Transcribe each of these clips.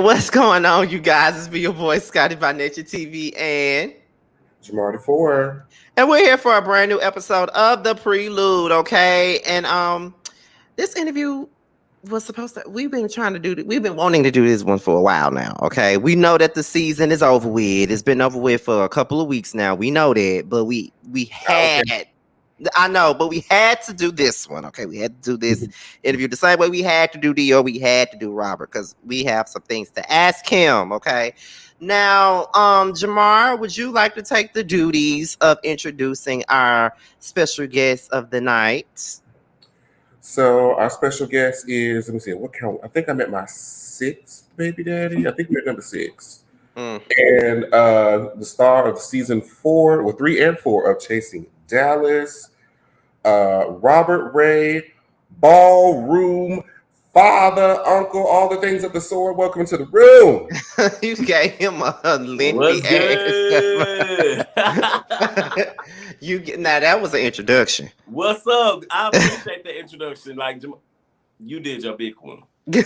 And what's going on, you guys? It's me, your boy Scotty by Nature TV, and Jamar 4. and we're here for a brand new episode of the Prelude. Okay, and this interview was supposed to. We've been trying to do. We've been wanting to do this one for a while now. Okay, we know that the season is over with. It's been over with for a couple of weeks now. We know that, but we had. Okay. I know, but we had to do this one. Okay, we had to do this interview the same way we had to do Dior. We had to do Robert because we have some things to ask him. Okay, now, Jamar, would you like to take the duties of introducing our special guest of the night? So our special guest is, let me see, what count? I think I'm at my 6th baby daddy. I think we're at number 6. Mm. And the star of season 4, well, 3 and 4 of Chasing Dallas, Robert Ray, Ballroom, father, uncle, all the things of the sword. Welcome to the room. You gave him a lengthy What's ass. good? Now that was an introduction. What's up? I appreciate the introduction. Like, you did your big one. You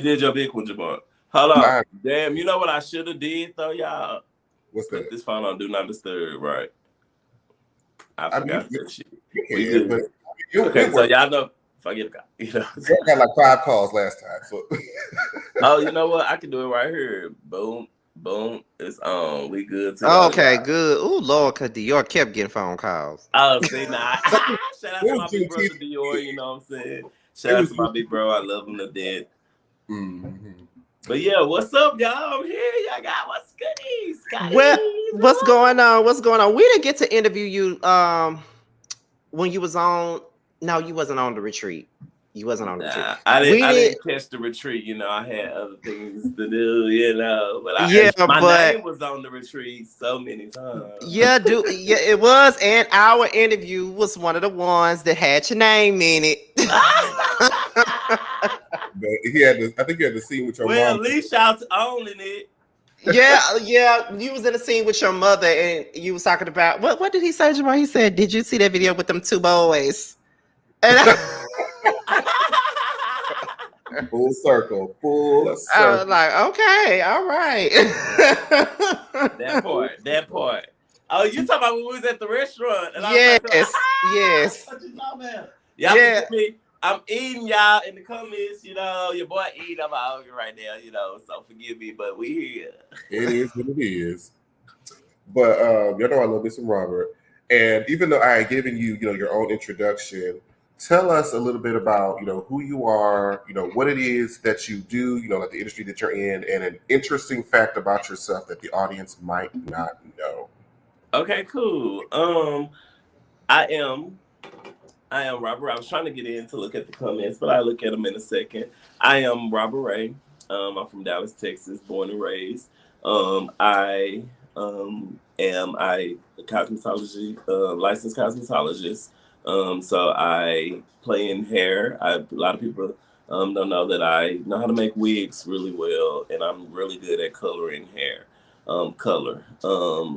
did your big one, Jamar. Hold on. Nah. Damn, you know what I should have did, though, y'all? What's Put that? this phone on Do Not Disturb, right? I I mean, forgot that shit. You We can, good. but you Okay, so y'all know, forget it. You know. I got like 5 calls last time. So Oh, you know what? I can do it right here. Boom, boom. It's on. We good to Oh, go, okay, y'all. good. Oh Lord, because Dior kept getting phone calls. Oh, see, nah. Shout out to my big brother Dior, you know what I'm saying? Shout out to my big bro. I love him to death. Mm-hmm. But yeah, what's up, y'all? I'm here. Y'all got what's goodies? Well, what's going on? What's going on? We didn't get to interview you when you was on. No, you wasn't on the retreat. You wasn't on the retreat. I didn't catch the retreat. You know, I had other things to do. You know, but my name was on the retreat so many times. Yeah, it was, and our interview was one of the ones that had your name in it. But I think he had the scene with your mom. Well, at least y'all owning it. Yeah, you was in a scene with your mother, and you was talking about what did he say, Jamar? He said, "Did you see that video with them 2 boys?" And Full circle. I was like, okay, all right. That part. Oh, you talking about when we was at the restaurant? And yes, I was like, yes. What you talking about? Y'all forgive me. I'm eating y'all in the comments, you know, your boy eating. I'm out right now, you know, so forgive me, but we here. It is what it is. But you know I love me some Robert. And even though I had given you, your own introduction, tell us a little bit about, who you are, what it is that you do, like the industry that you're in, and an interesting fact about yourself that the audience might not know. Okay, cool. I am Robert. I was trying to get in to look at the comments, but I'll look at them in a second. I am Robert Ray. I'm from Dallas, Texas, born and raised. I am a cosmetology, licensed cosmetologist. So I play in hair. A lot of people don't know that I know how to make wigs really well, and I'm really good at coloring hair, color.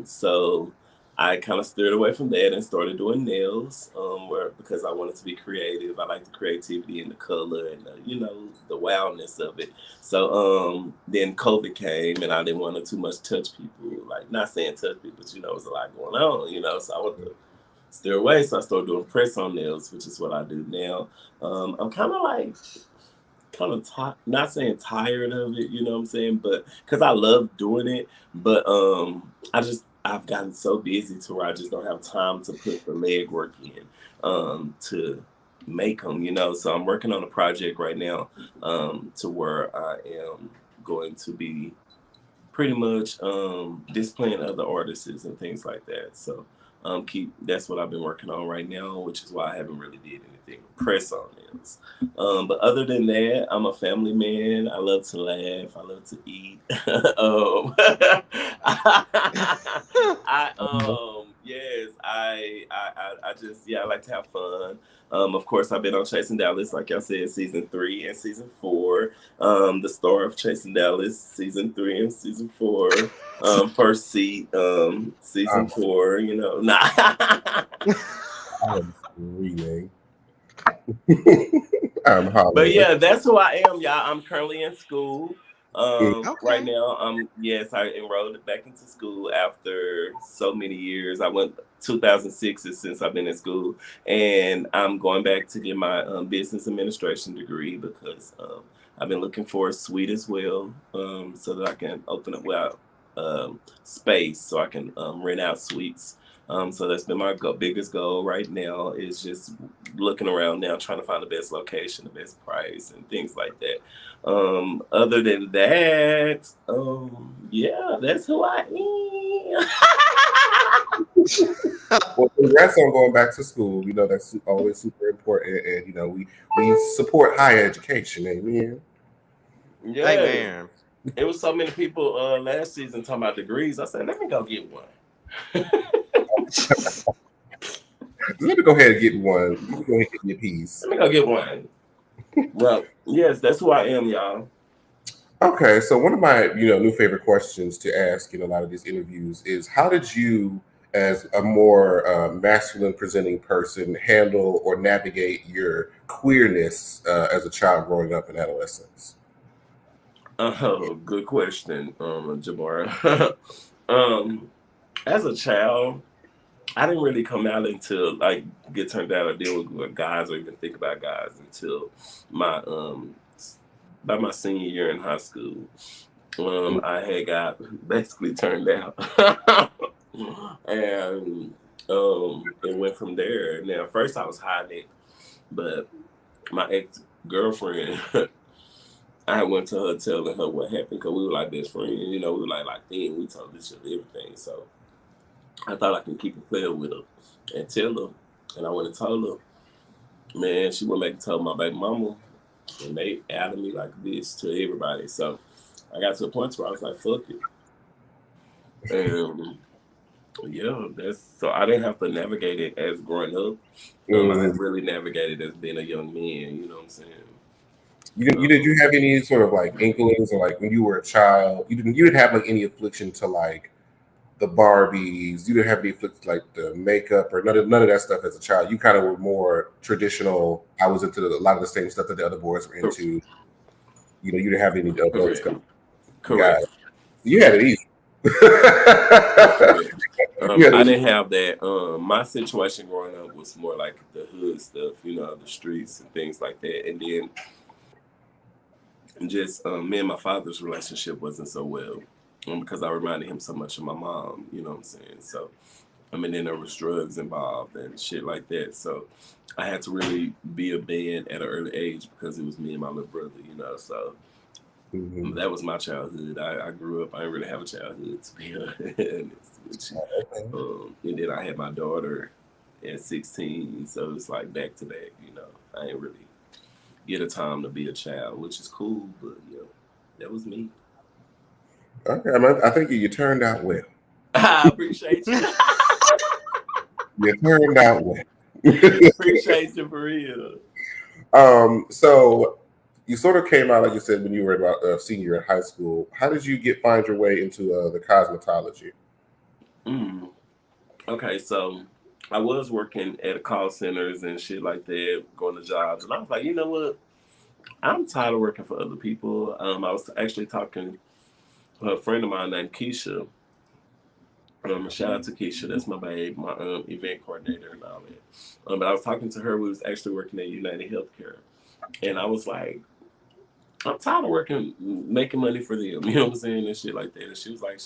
So I kind of steered away from that and started doing nails, because I wanted to be creative. I like the creativity and the color and the wildness of it. So then COVID came, and I didn't want to too much touch people. Like, not saying touch people, but there's a lot going on. So I wanted to steer away. So I started doing press on nails, which is what I do now. I'm kind of not saying tired of it, you know what I'm saying, but because I love doing it, but I've gotten so busy to where I just don't have time to put the legwork in to make them, So I'm working on a project right now to where I am going to be pretty much displaying other artists and things like that. So that's what I've been working on right now, which is why I haven't really did anything press on this. But other than that, I'm a family man. I love to laugh. I love to eat. I like to have fun. Of course, I've been on Chasing Dallas, like y'all said, season 3 and season 4. The star of Chasing Dallas, season 3 and season 4. First seat, season 4. Nah. I'm screaming. I'm But hollering. yeah, that's who I am, y'all. I'm currently in school. Right Okay. now, yes, I enrolled back into school after so many years. I went 2006 is since I've been in school, and I'm going back to get my business administration degree because I've been looking for a suite as well, so that I can open up space so I can rent out suites. So that's been my biggest goal right now is just looking around now, trying to find the best location, the best price, and things like that. Other than that, yeah, that's who I am. Well, congrats on going back to school. You know, that's always super important. And, you know, we support higher education. Amen. Yeah, Amen. it was so many people last season talking about degrees. I said, let me go get one. Let me go ahead and get one. Let me go ahead and get your piece. Let me go get one. Well, yes, that's who I am, y'all. Okay, so one of my new favorite questions to ask in a lot of these interviews is how did you, as a more masculine presenting person, handle or navigate your queerness as a child growing up in adolescence? Oh, good question, Jamar. um, as a child, I didn't really come out until like get turned out or deal with guys or even think about guys until my by my senior year in high school. I had got basically turned out, and it went from there. Now, first I was hiding it, but my ex girlfriend, I went to her telling her what happened because we were like best friends. You know, we were like then we told each other everything. So I thought I can keep it playing with her and tell her. And I went and told her. Man, she went back and told my baby mama, and they added me like this to everybody. So I got to a point where I was like, fuck it. And yeah, that's so I didn't have to navigate it as growing up. I Mm. had really navigated as being a young man, you know what I'm saying? Did you have any sort of like inklings or like when you were a child? You didn't have like any affliction to like the Barbies. You didn't have any affliction like the makeup or none of that stuff as a child. You kind of were more traditional. I was into a lot of the same stuff that the other boys were into. You know, you didn't have any of those Correct. kind of guys. Correct. You had it easy. Correct. You had it I easy. didn't have that. My situation growing up was more like the hood stuff, you know, the streets and things like that. And then just me and my father's relationship wasn't so well because I reminded him so much of my mom, you know what I'm saying? So, I mean, then there was drugs involved and shit like that. So, I had to really be a man at an early age because it was me and my little brother, you know. So, Mhm. that was my childhood. I grew up, I didn't really have a childhood, to be honest with you. Okay. And then I had my daughter at 16. So, it's like back to back, you know. I ain't really get a time to be a child, which is cool, but, you know, that was me. Okay. I think you turned out well. I appreciate you. You turned out well. Appreciate you for real. So you sort of came out, like you said, when you were about a senior in high school. How did you find your way into the cosmetology? Mm. Okay, so I was working at call centers and shit like that, going to jobs, and I was like, you know what? I'm tired of working for other people. I was actually talking to a friend of mine named Keisha. Shout out to Keisha, that's my babe, my event coordinator and all that. But I was talking to her. We was actually working at United Healthcare, and I was like, I'm tired of working, making money for them. You know what I'm saying, and shit like that. And she was like,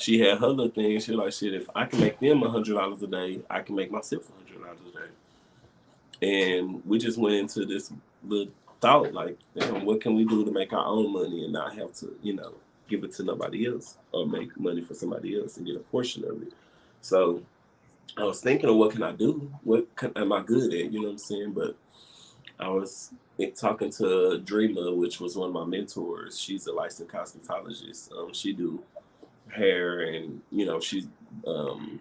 she had her little thing. She was like, shit, if I can make them $100 a day, I can make myself $100 a day. And we just went into this little thought, like, damn, what can we do to make our own money and not have to, you know, give it to nobody else or make money for somebody else and get a portion of it. So I was thinking of what can I do? Am I good at? You know what I'm saying? But I was talking to Dreamer, which was one of my mentors. She's a licensed cosmetologist. She do hair and she's um,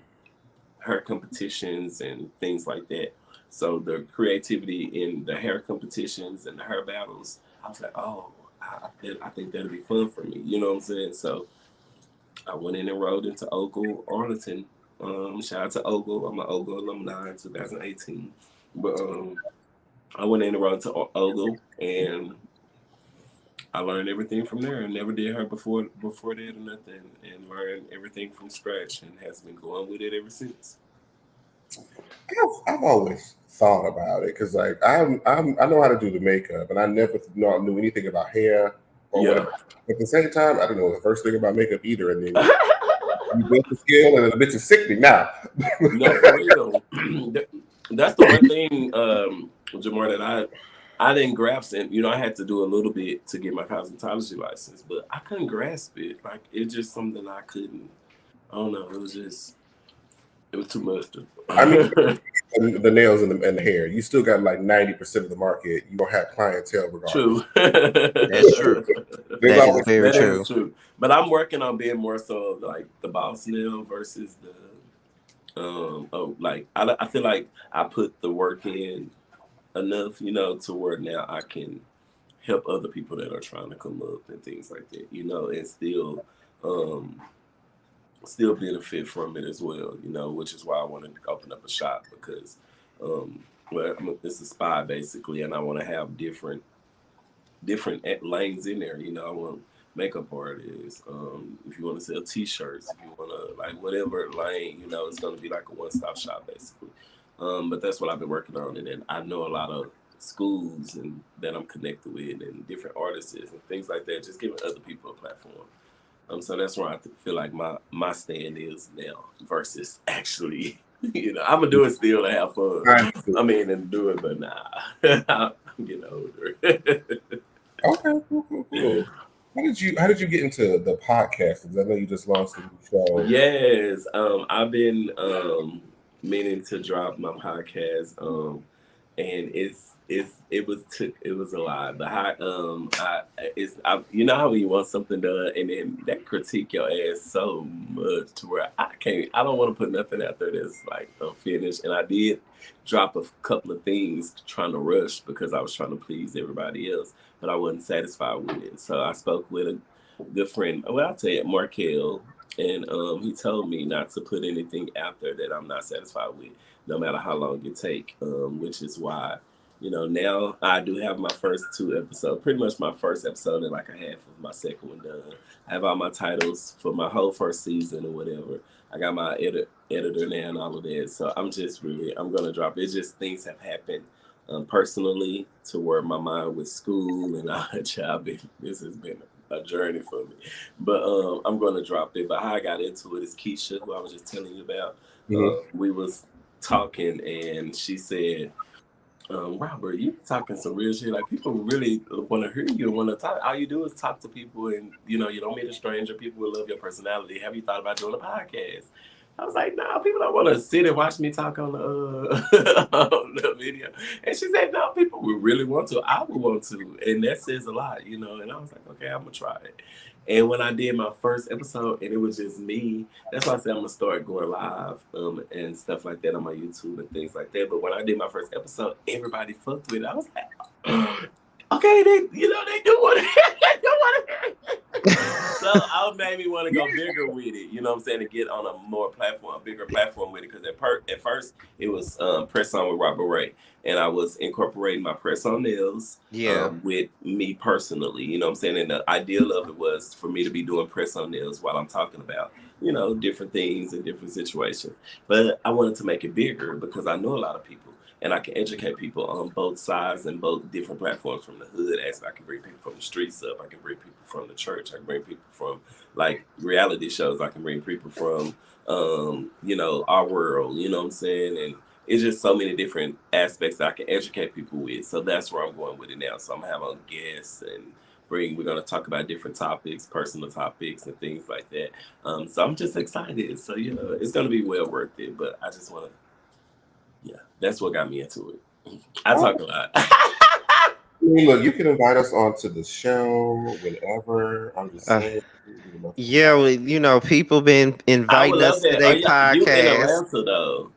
hair competitions and things like that. So the creativity in the hair competitions and the hair battles, I was like, oh, I think that'd be fun for me. You know what I'm saying? So I went in and enrolled into Ogle Arlington. Shout out to Ogle. I'm an Ogle alumni in 2018. But I went in and wrote to Ogle, and I learned everything from there. I never did her before that or nothing, and learned everything from scratch, and has been going with it ever since. I've always thought about it because, like, I know how to do the makeup, and I never knew anything about hair or Yeah. whatever. At the same time, I don't know the first thing about makeup either, and then you built the skill, and the bitch is sickening now. No, for real. That's the one thing, Jamar, that I didn't grasp it. You know, I had to do a little bit to get my cosmetology license, but I couldn't grasp it. Like, it's just something I couldn't. I don't know. It was too much. I mean, the nails and the hair, you still got like 90% of the market. You don't have clientele regardless. True. That's true. There's That is always very That true. is true. But I'm working on being more so of like the boss nail versus the like I feel like I put the work in enough, you know, to where now I can help other people that are trying to come up and things like that, you know, and still benefit from it as well, you know, which is why I wanted to open up a shop because well, it's a spa basically, and I want to have different lanes in there. You know, I want makeup artists. If you want to sell T-shirts, if you want to like whatever lane, you know, it's going to be like a one-stop shop basically. But that's what I've been working on, and then I know a lot of schools and that I'm connected with, and different artists and things like that. Just giving other people a platform. So that's where I feel like my stand is now versus actually. You know, I'm gonna do it still to have fun. I mean, and do it, but nah, I'm getting older. Okay, cool. How did you get into the podcast? Because I know you just launched a new show. Yes, I've been meaning to drop my podcast, and it was a lot. But you know how when you want something done, and then that critique your ass so much to where I don't want to put nothing out there that's like unfinished. And I did drop a couple of things trying to rush because I was trying to please everybody else, but I wasn't satisfied with it. So I spoke with a good friend. Well, I'll tell you, Markel, and he told me not to put anything out there that I'm not satisfied with, no matter how long it take. Which is why, you know, now I do have my first 2 episodes, pretty much my first episode and like a half of my second one done. I have all my titles for my whole first season or whatever. I got my editor now and all of that. So I'm gonna drop it. It's just things have happened personally to where my mind with school and all that job. This has been a journey for me. But I'm gonna drop it. But how I got into it is Keisha, who I was just telling you about. We was talking and she said, Robert, you talking some real shit. Like people really want to hear you and want to talk. All you do is talk to people, and you know you don't meet a stranger. People will love your personality. Have you thought about doing a podcast? I was like, no, people don't want to sit and watch me talk on the on the video. And she said, no, people would really want to. I would want to, and that says a lot, you know. And I was like, okay, I'm gonna try it. And when I did my first episode, and it was just me, that's why I said I'm gonna start going live and stuff like that on my YouTube and things like that. But when I did my first episode, everybody fucked with it. I was like, okay, they do want to. So I made me want to go bigger with it. You know what I'm saying? To get on a bigger platform with it. Because at first it was press on with Robert Ray, and I was incorporating my press on nails with me personally. You know what I'm saying? And the ideal of it was for me to be doing press on nails while I'm talking about, you know, different things and different situations. But I wanted to make it bigger because I know a lot of people. And I can educate people on both sides and both different platforms from the hood. As I can bring people from the streets up. I can bring people from the church. I can bring people from like reality shows. I can bring people from, you know, our world. You know what I'm saying? And it's just so many different aspects that I can educate people with. So that's where I'm going with it now. So I'm gonna have on guests and we're going to talk about different topics, personal topics and things like that. So I'm just excited. So, you know, it's going to be well worth it. But I just want to. Yeah, that's what got me into it. I talk a lot. Look, you can invite us onto the show whenever. I'm just saying. Yeah, well, you know, people been inviting us to their podcast. You in Atlanta though?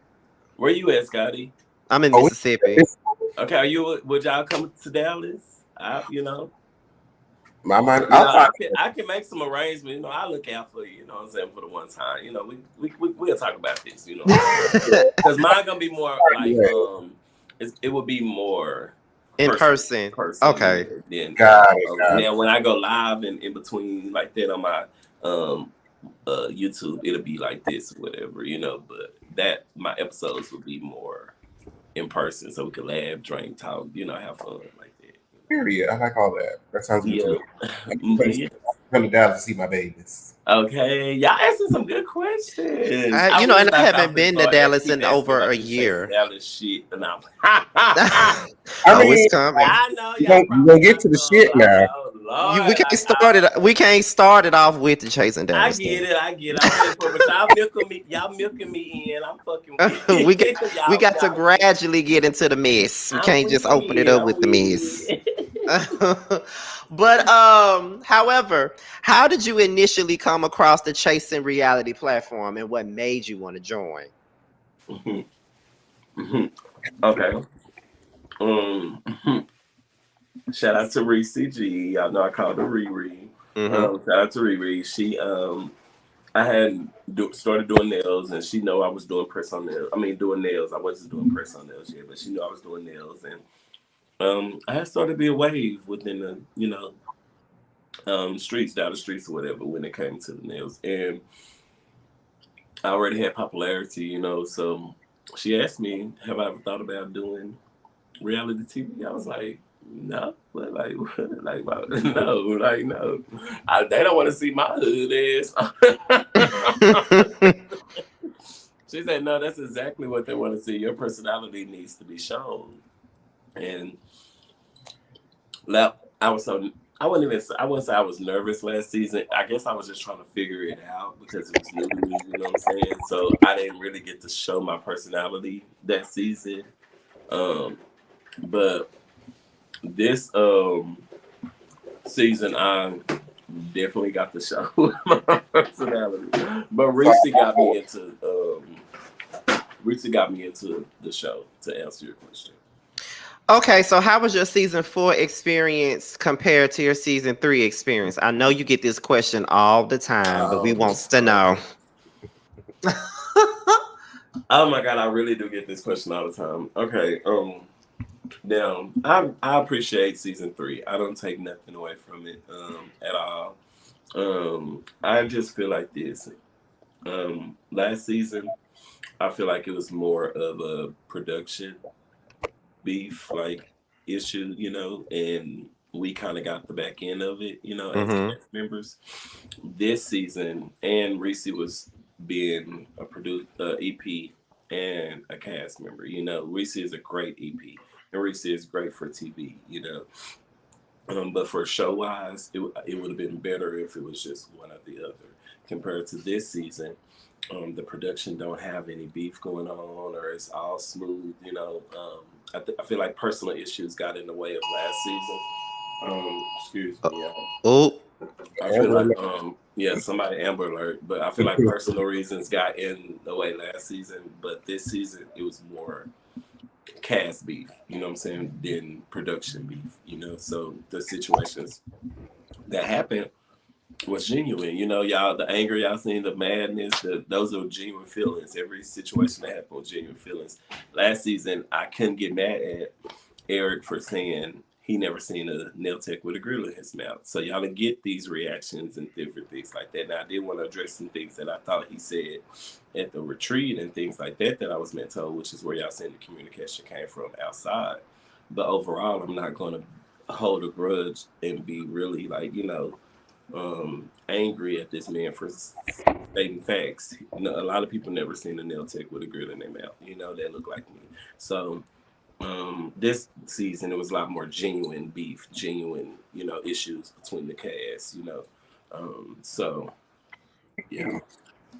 Where you at, Scotty? I'm in Mississippi. Okay, would y'all come to Dallas? You know. I can make some arrangements. You know, I look out for you. You know what I'm saying, for the one time. You know, we'll talk about this. You know, because mine gonna be more like it would be more in person. Okay. Than Got it. now when I go live and in between like that on my YouTube, it'll be like this or whatever, you know. But that my episodes will be more in person, so we could laugh, drink, talk, you know, have fun like that. Period. I like all that. That sounds good to me. But yeah. Come to Dallas to see my babies. Okay, y'all asking some good questions. You know, and I haven't been to Dallas in over a year. Dallas shit, and I'm I mean, it's coming. I know you y'all gonna get to the shit now. Lord, We can't start it. We can't start it off with the chasing Dallas. I get it. I'm ready for it, but y'all milking me in. I'm fucking with we got to gradually get into the mess. We can't just open it up with the mess. But however, how did you initially come across the Chasing Reality platform, and what made you want to join? Okay. Shout out to Reese G. Y'all know I called her Riri. Shout out to Riri. She I had started doing nails, and she know I was doing press on nails. I mean, doing nails. I wasn't doing press on nails yet, but she knew I was doing nails, and I had started to be a wave within the, you know, streets, down the streets or whatever when it came to the nails. And I already had popularity, you know, so she asked me, have I ever thought about doing reality TV? I was like, no, but like no. They don't want to see my hood ass. She said, no, that's exactly what they want to see. Your personality needs to be shown. And I wouldn't say I was nervous last season. I guess I was just trying to figure it out because it was new to me, you know what I'm saying? So I didn't really get to show my personality that season. But this season I definitely got to show my personality. But Reese got me into the show, to answer your question. Okay, so how was your season 4 experience compared to your season 3 experience? I know you get this question all the time, but we wants to know. Oh my God, I really do get this question all the time. Okay, now I appreciate season 3. I don't take nothing away from it at all. I just feel like this. Last season, I feel like it was more of a production beef like issue, you know, and we kind of got the back end of it, you know, as cast members. This season, and Reese was being a EP and a cast member. You know, Reese is a great EP, and Reese is great for TV. You know, but for show wise, it would have been better if it was just one or the other. Compared to this season, the production don't have any beef going on, or it's all smooth. You know, I feel like personal issues got in the way of last season. Excuse me. Oh. I feel like somebody Amber Alert, but I feel like personal reasons got in the way last season, but this season it was more cast beef, you know what I'm saying, than production beef, you know. So the situations that happened was genuine, you know, y'all, the anger y'all seen, the madness, those are genuine feelings. Every situation that happened was genuine feelings. Last season I couldn't get mad at Eric for saying he never seen a nail tech with a grill in his mouth. So y'all get these reactions and different things like that. Now I did want to address some things that I thought he said at the retreat and things like that I was meant to, which is where y'all saying the communication came from outside. But overall, I'm not going to hold a grudge and be really like, you know, angry at this man for stating facts. You know, a lot of people never seen a nail tech with a grill in their mouth, you know, that look like me. So this season it was a lot more genuine beef, genuine, you know, issues between the cast, you know. So yeah,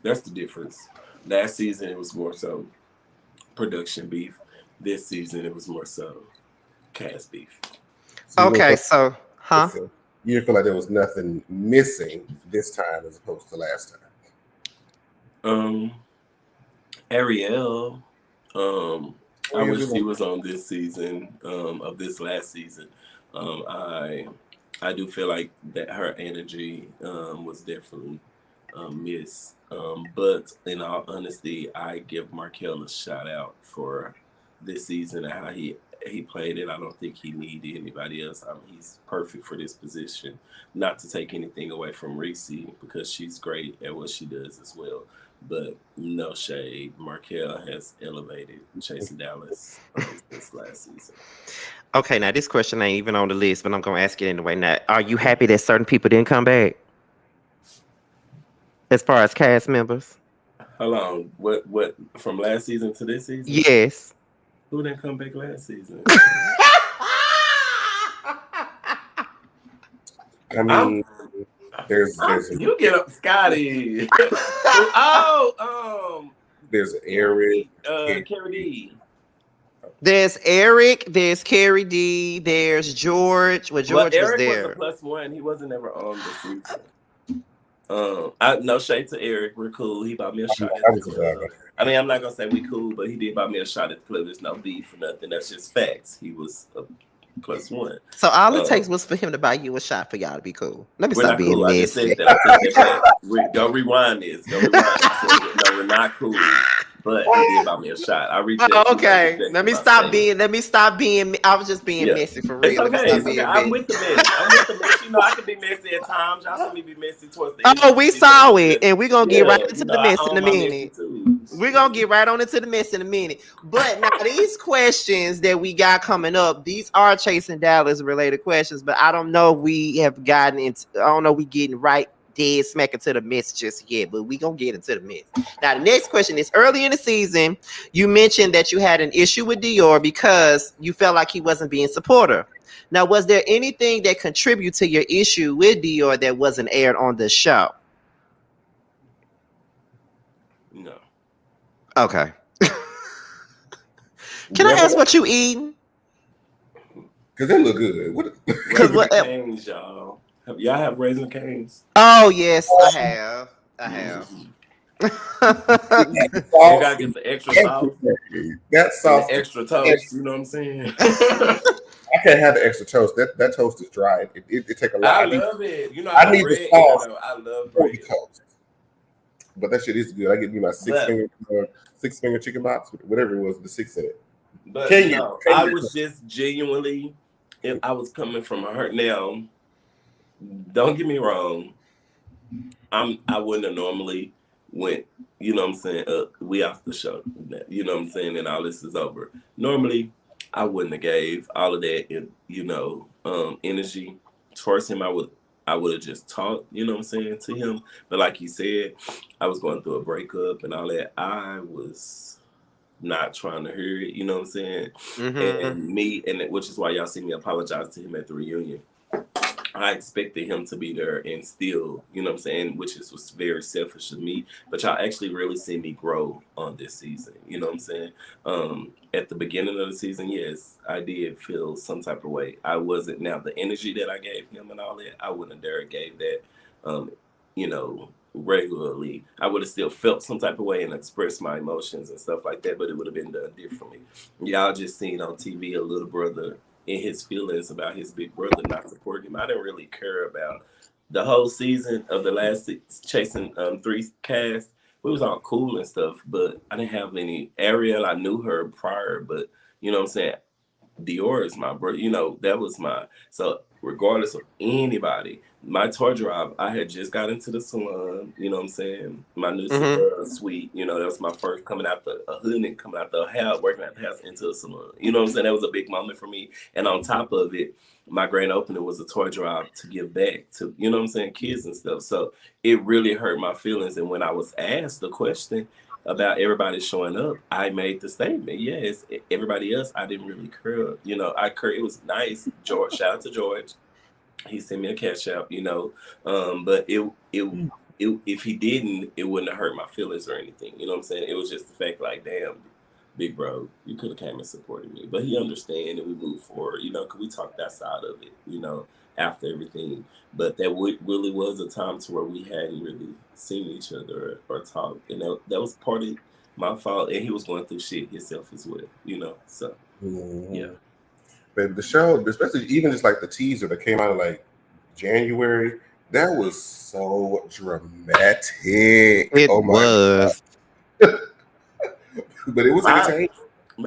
that's the difference. Last season it was more so production beef. This season it was more so cast beef. Okay, so you didn't feel like there was nothing missing this time as opposed to last time? Ariel, I wish she was on this season of this last season. I do feel like that her energy was definitely missed. But in all honesty, I give Markel a shout out for this season and how he played it. I don't think he needed anybody else. I mean, he's perfect for this position. Not to take anything away from Reese because she's great at what she does as well. But no shade, Markel has elevated Chasing Dallas since last season. Okay, now this question ain't even on the list, but I'm gonna ask it anyway. Now, are you happy that certain people didn't come back? As far as cast members? Hold on. What from last season to this season? Yes. Who didn't come back last season? I mean, there's you get up, Scotty. there's Eric, Carrie D. There's Eric, there's Carrie D, there's George. Well, George Eric was there. Was a +1. He wasn't ever on the season. No shade to Eric. We're cool. He bought me a shot. I mean, I'm not gonna say we cool, but he did buy me a shot at the club. There's no beef or nothing. That's just facts. He was a +1. So all it takes was for him to buy you a shot for y'all to be cool. Let me stop being cool. messy. I just said that. I take that back. Don't rewind this. Don't rewind. No, we're not cool. But he did buy me a shot. I reached out. Okay. Let me stop being. I was just being messy for real. It's okay. I'm with the mess. You know, I can be messy at times. Y'all see me be messy towards the end. Oh, we saw it, and we're gonna get right into the mess in a minute. We're gonna get right on into the mess in a minute. But now these questions that we got coming up, these are Chasing Dallas related questions, but I don't know if we have gotten into. I don't know if we getting right dead smack into the mess just yet, but we gonna get into the mess. Now the next question is, early in the season you mentioned that you had an issue with Dior because you felt like he wasn't being supportive. Now, was there anything that contributed to your issue with Dior that wasn't aired on the show? No. Okay. Can I ask what you eating? Because they look good. Raisin Canes, y'all. Y'all have Raisin Canes? Oh yes, I have. You gotta get the extra sauce. That sauce, extra toast. You know what I'm saying? I can't have the extra toast. That toast is dry. It take a lot. I love it. You know, I need the sauce. I love bread. Toast. But that shit is good. I give you my six finger chicken box, whatever it was, the 6 in it. But I was just genuinely, if I was coming from a hurt. Now, don't get me wrong. I wouldn't have normally went. You know what I'm saying? We off the show. You know what I'm saying? And all this is over. Normally, I wouldn't have gave all of that, energy towards him. I would have just talked, you know what I'm saying, to him. But like you said, I was going through a breakup and all that. I was not trying to hear it, you know what I'm saying? Mm-hmm. Which is why y'all see me apologize to him at the reunion. I expected him to be there and still, you know what I'm saying, which was very selfish of me. But y'all actually really see me grow on this season, you know what I'm saying? At the beginning of the season, yes, I did feel some type of way. I wasn't, now the energy that I gave him and all that, I wouldn't have dared gave that, regularly. I would have still felt some type of way and expressed my emotions and stuff like that, but it would have been done differently. Y'all just seen on TV a little brother in his feelings about his big brother not supporting him. I didn't really care about the whole season of the last Chasing 3 cast. We was all cool and stuff, but I didn't have any. Ariel, I knew her prior, but you know what I'm saying? Dior is my brother. You know, that was so regardless of anybody, my tour drive, I had just got into the salon, you know what I'm saying? My new suite, you know, that was my first coming out the hood and coming out the house, working at the house into a salon. You know what I'm saying? That was a big moment for me. And on top of it, my grand opening was a tour drive to give back to, you know what I'm saying, kids and stuff. So it really hurt my feelings. And when I was asked the question about everybody showing up, I made the statement, yes, everybody else, I didn't really care. You know, it was nice. George, shout out to George. He sent me a cash out, you know, but if he didn't, it wouldn't have hurt my feelings or anything. You know what I'm saying? It was just the fact, like, damn, big bro, you could have came and supported me. But he understand and we moved forward, you know, because we talked outside of it, you know, after everything. But that really was a time to where we hadn't really seen each other or talked. And that was part of my fault. And he was going through shit himself as well, you know, so, yeah. But the show, especially even just like the teaser that came out in like January, that was so dramatic. It was. But it was entertaining.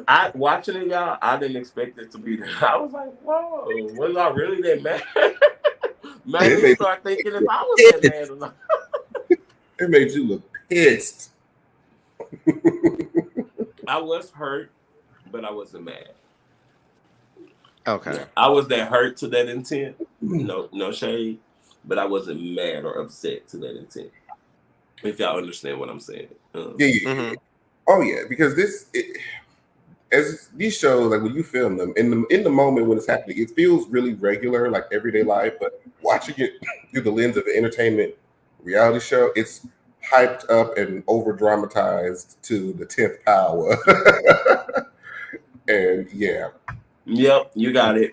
I watching it, y'all. I didn't expect it to be there. I was like, whoa, was I really that mad? Made me start thinking if I was that mad or not. It made you look pissed. I was hurt, but I wasn't mad. Okay. Yeah, I was that hurt to that intent. No shade, but I wasn't mad or upset to that intent. If y'all understand what I'm saying. Yeah. Mm-hmm. Oh yeah, because as these shows, like when you film them in the moment when it's happening, it feels really regular, like everyday life. But watching it through the lens of an entertainment reality show, it's hyped up and over dramatized to the 10th power. And yeah, Yep, you got it.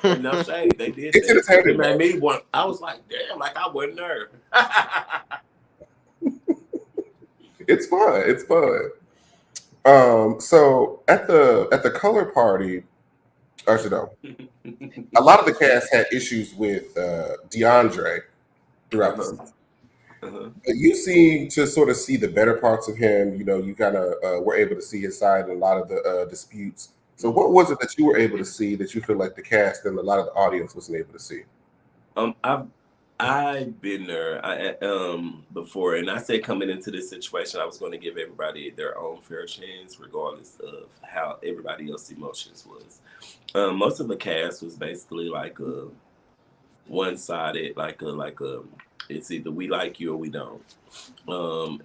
No shade, they did it's that. It entertaining. made me want. I was like, damn, like I wasn't there. It's fun. It's fun. So at the color party, actually no, a lot of the cast had issues with DeAndre throughout the season. But you seem to sort of see the better parts of him. You know, you kind of were able to see his side in a lot of the disputes. So what was it that you were able to see that you feel like the cast and a lot of the audience wasn't able to see? I've been there before, and I said coming into this situation, I was going to give everybody their own fair chance, regardless of how everybody else's emotions was. Most of the cast was basically like a one-sided, like a it's either we like you or we don't.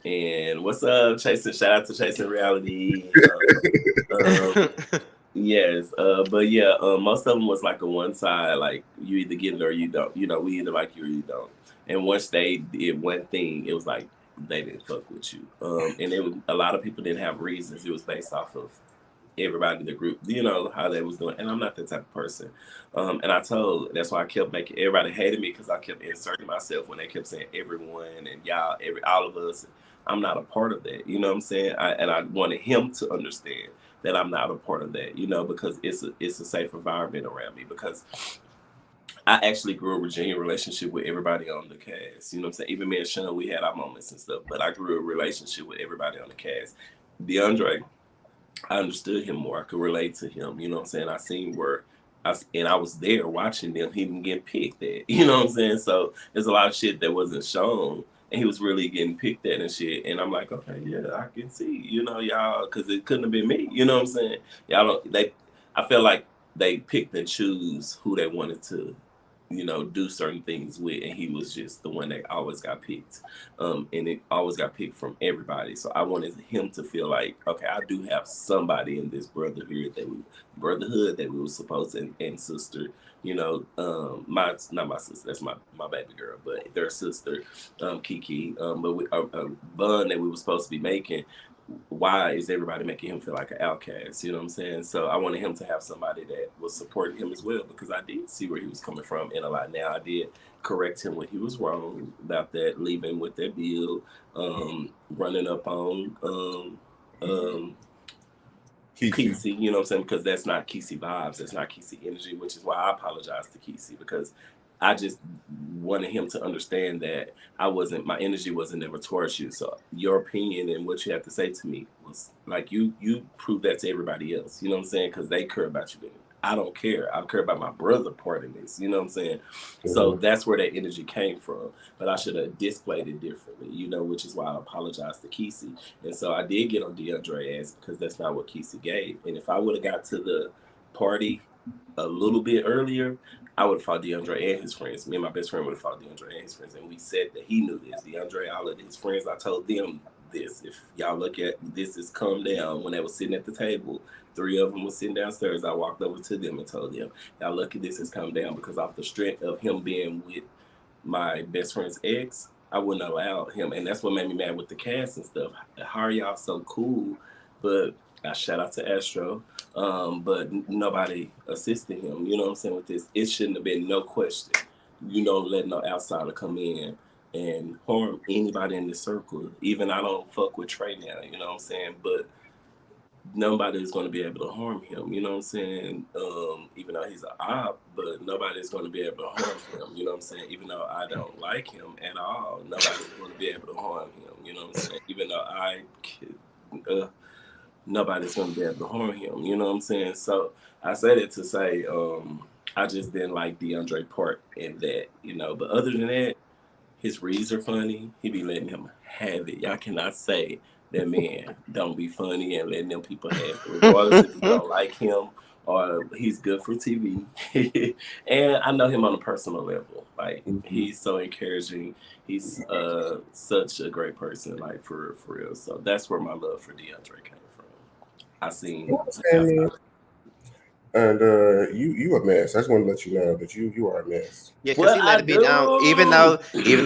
And what's up, Chasing? Shout out to Chasing Reality. Yes, but yeah, most of them was like a one side, like you either get it or you don't. You know, we either like you or you don't. And once they did one thing, it was like they didn't fuck with you. And it was a lot of people didn't have reasons. It was based off of everybody in the group, you know, how they was doing. And I'm not that type of person. And I told that's why I kept making everybody hated me because I kept inserting myself when they kept saying everyone and y'all, all of us. I'm not a part of that. You know what I'm saying? I wanted him to understand that I'm not a part of that, you know, because it's a safe environment around me. Because I actually grew a genuine relationship with everybody on the cast. You know what I'm saying? Even me and Sean, we had our moments and stuff, but I grew a relationship with everybody on the cast. DeAndre, I understood him more. I could relate to him. You know what I'm saying? I seen where I was there watching them. He didn't get picked at. You know what I'm saying? So there's a lot of shit that wasn't shown. And he was really getting picked at and shit. And I'm like, okay, yeah, I can see, you know, y'all, because it couldn't have been me. You know what I'm saying? Y'all don't, I feel like they picked and choose who they wanted to, you know, do certain things with. And he was just the one that always got picked. And it always got picked from everybody. So I wanted him to feel like, okay, I do have somebody in this brotherhood that we were supposed to, and sister, you know, not my sister, that's my baby girl, but their sister, Kiki, but a bond that we were supposed to be making. Why is everybody making him feel like an outcast? You know what I'm saying? So I wanted him to have somebody that was supporting him as well, because I did see where he was coming from in a lot. Now I did correct him when he was wrong about that, leaving with that bill, running up on Kesey, you know what I'm saying? Because that's not Kesey vibes, that's not Kesey energy, which is why I apologize to Kesey, because I just wanted him to understand that my energy wasn't ever towards you. So your opinion and what you have to say to me was like, you prove that to everybody else, you know what I'm saying? Because they care about you. I don't care. I care about my brother part of this, you know what I'm saying? Mm-hmm. So that's where that energy came from. But I should have displayed it differently, you know, which is why I apologized to Kesey. And so I did get on DeAndre ass because that's not what Kesey gave. And if I would have got to the party a little bit earlier, I would have fought DeAndre and his friends. Me and my best friend would have fought DeAndre and his friends. And we said that he knew this. DeAndre, all of his friends, I told them this. If y'all look at this, is calm down. When they were sitting at the table, 3 of them were sitting downstairs. I walked over to them and told them, y'all look at this, is calm down. Because off the strength of him being with my best friend's ex, I wouldn't allow him. And that's what made me mad with the cast and stuff. How are y'all so cool? But I shout out to Astro. But nobody assisted him, you know what I'm saying, with this. It shouldn't have been no question. You don't let no outsider come in and harm anybody in the circle. Even I don't fuck with Trey now, you know what I'm saying? But nobody's going to be able to harm him, you know what I'm saying? Even though he's an op, but nobody's going to be able to harm him, you know what I'm saying? Even though I don't like him at all, nobody's going to be able to harm him, you know what I'm saying? Even though nobody's gonna be able to harm him. You know what I'm saying? So I said it to say, I just didn't like DeAndre part in that, you know. But other than that, his reads are funny. He be letting him have it. Y'all cannot say that man don't be funny and letting them people have it, regardless if you don't like him or he's good for TV. And I know him on a personal level. Like he's so encouraging. He's such a great person, like for real. So that's where my love for DeAndre came from. I seen and you a mess. I just want to let you know that you are a mess. Yeah, because he let it be known. Even though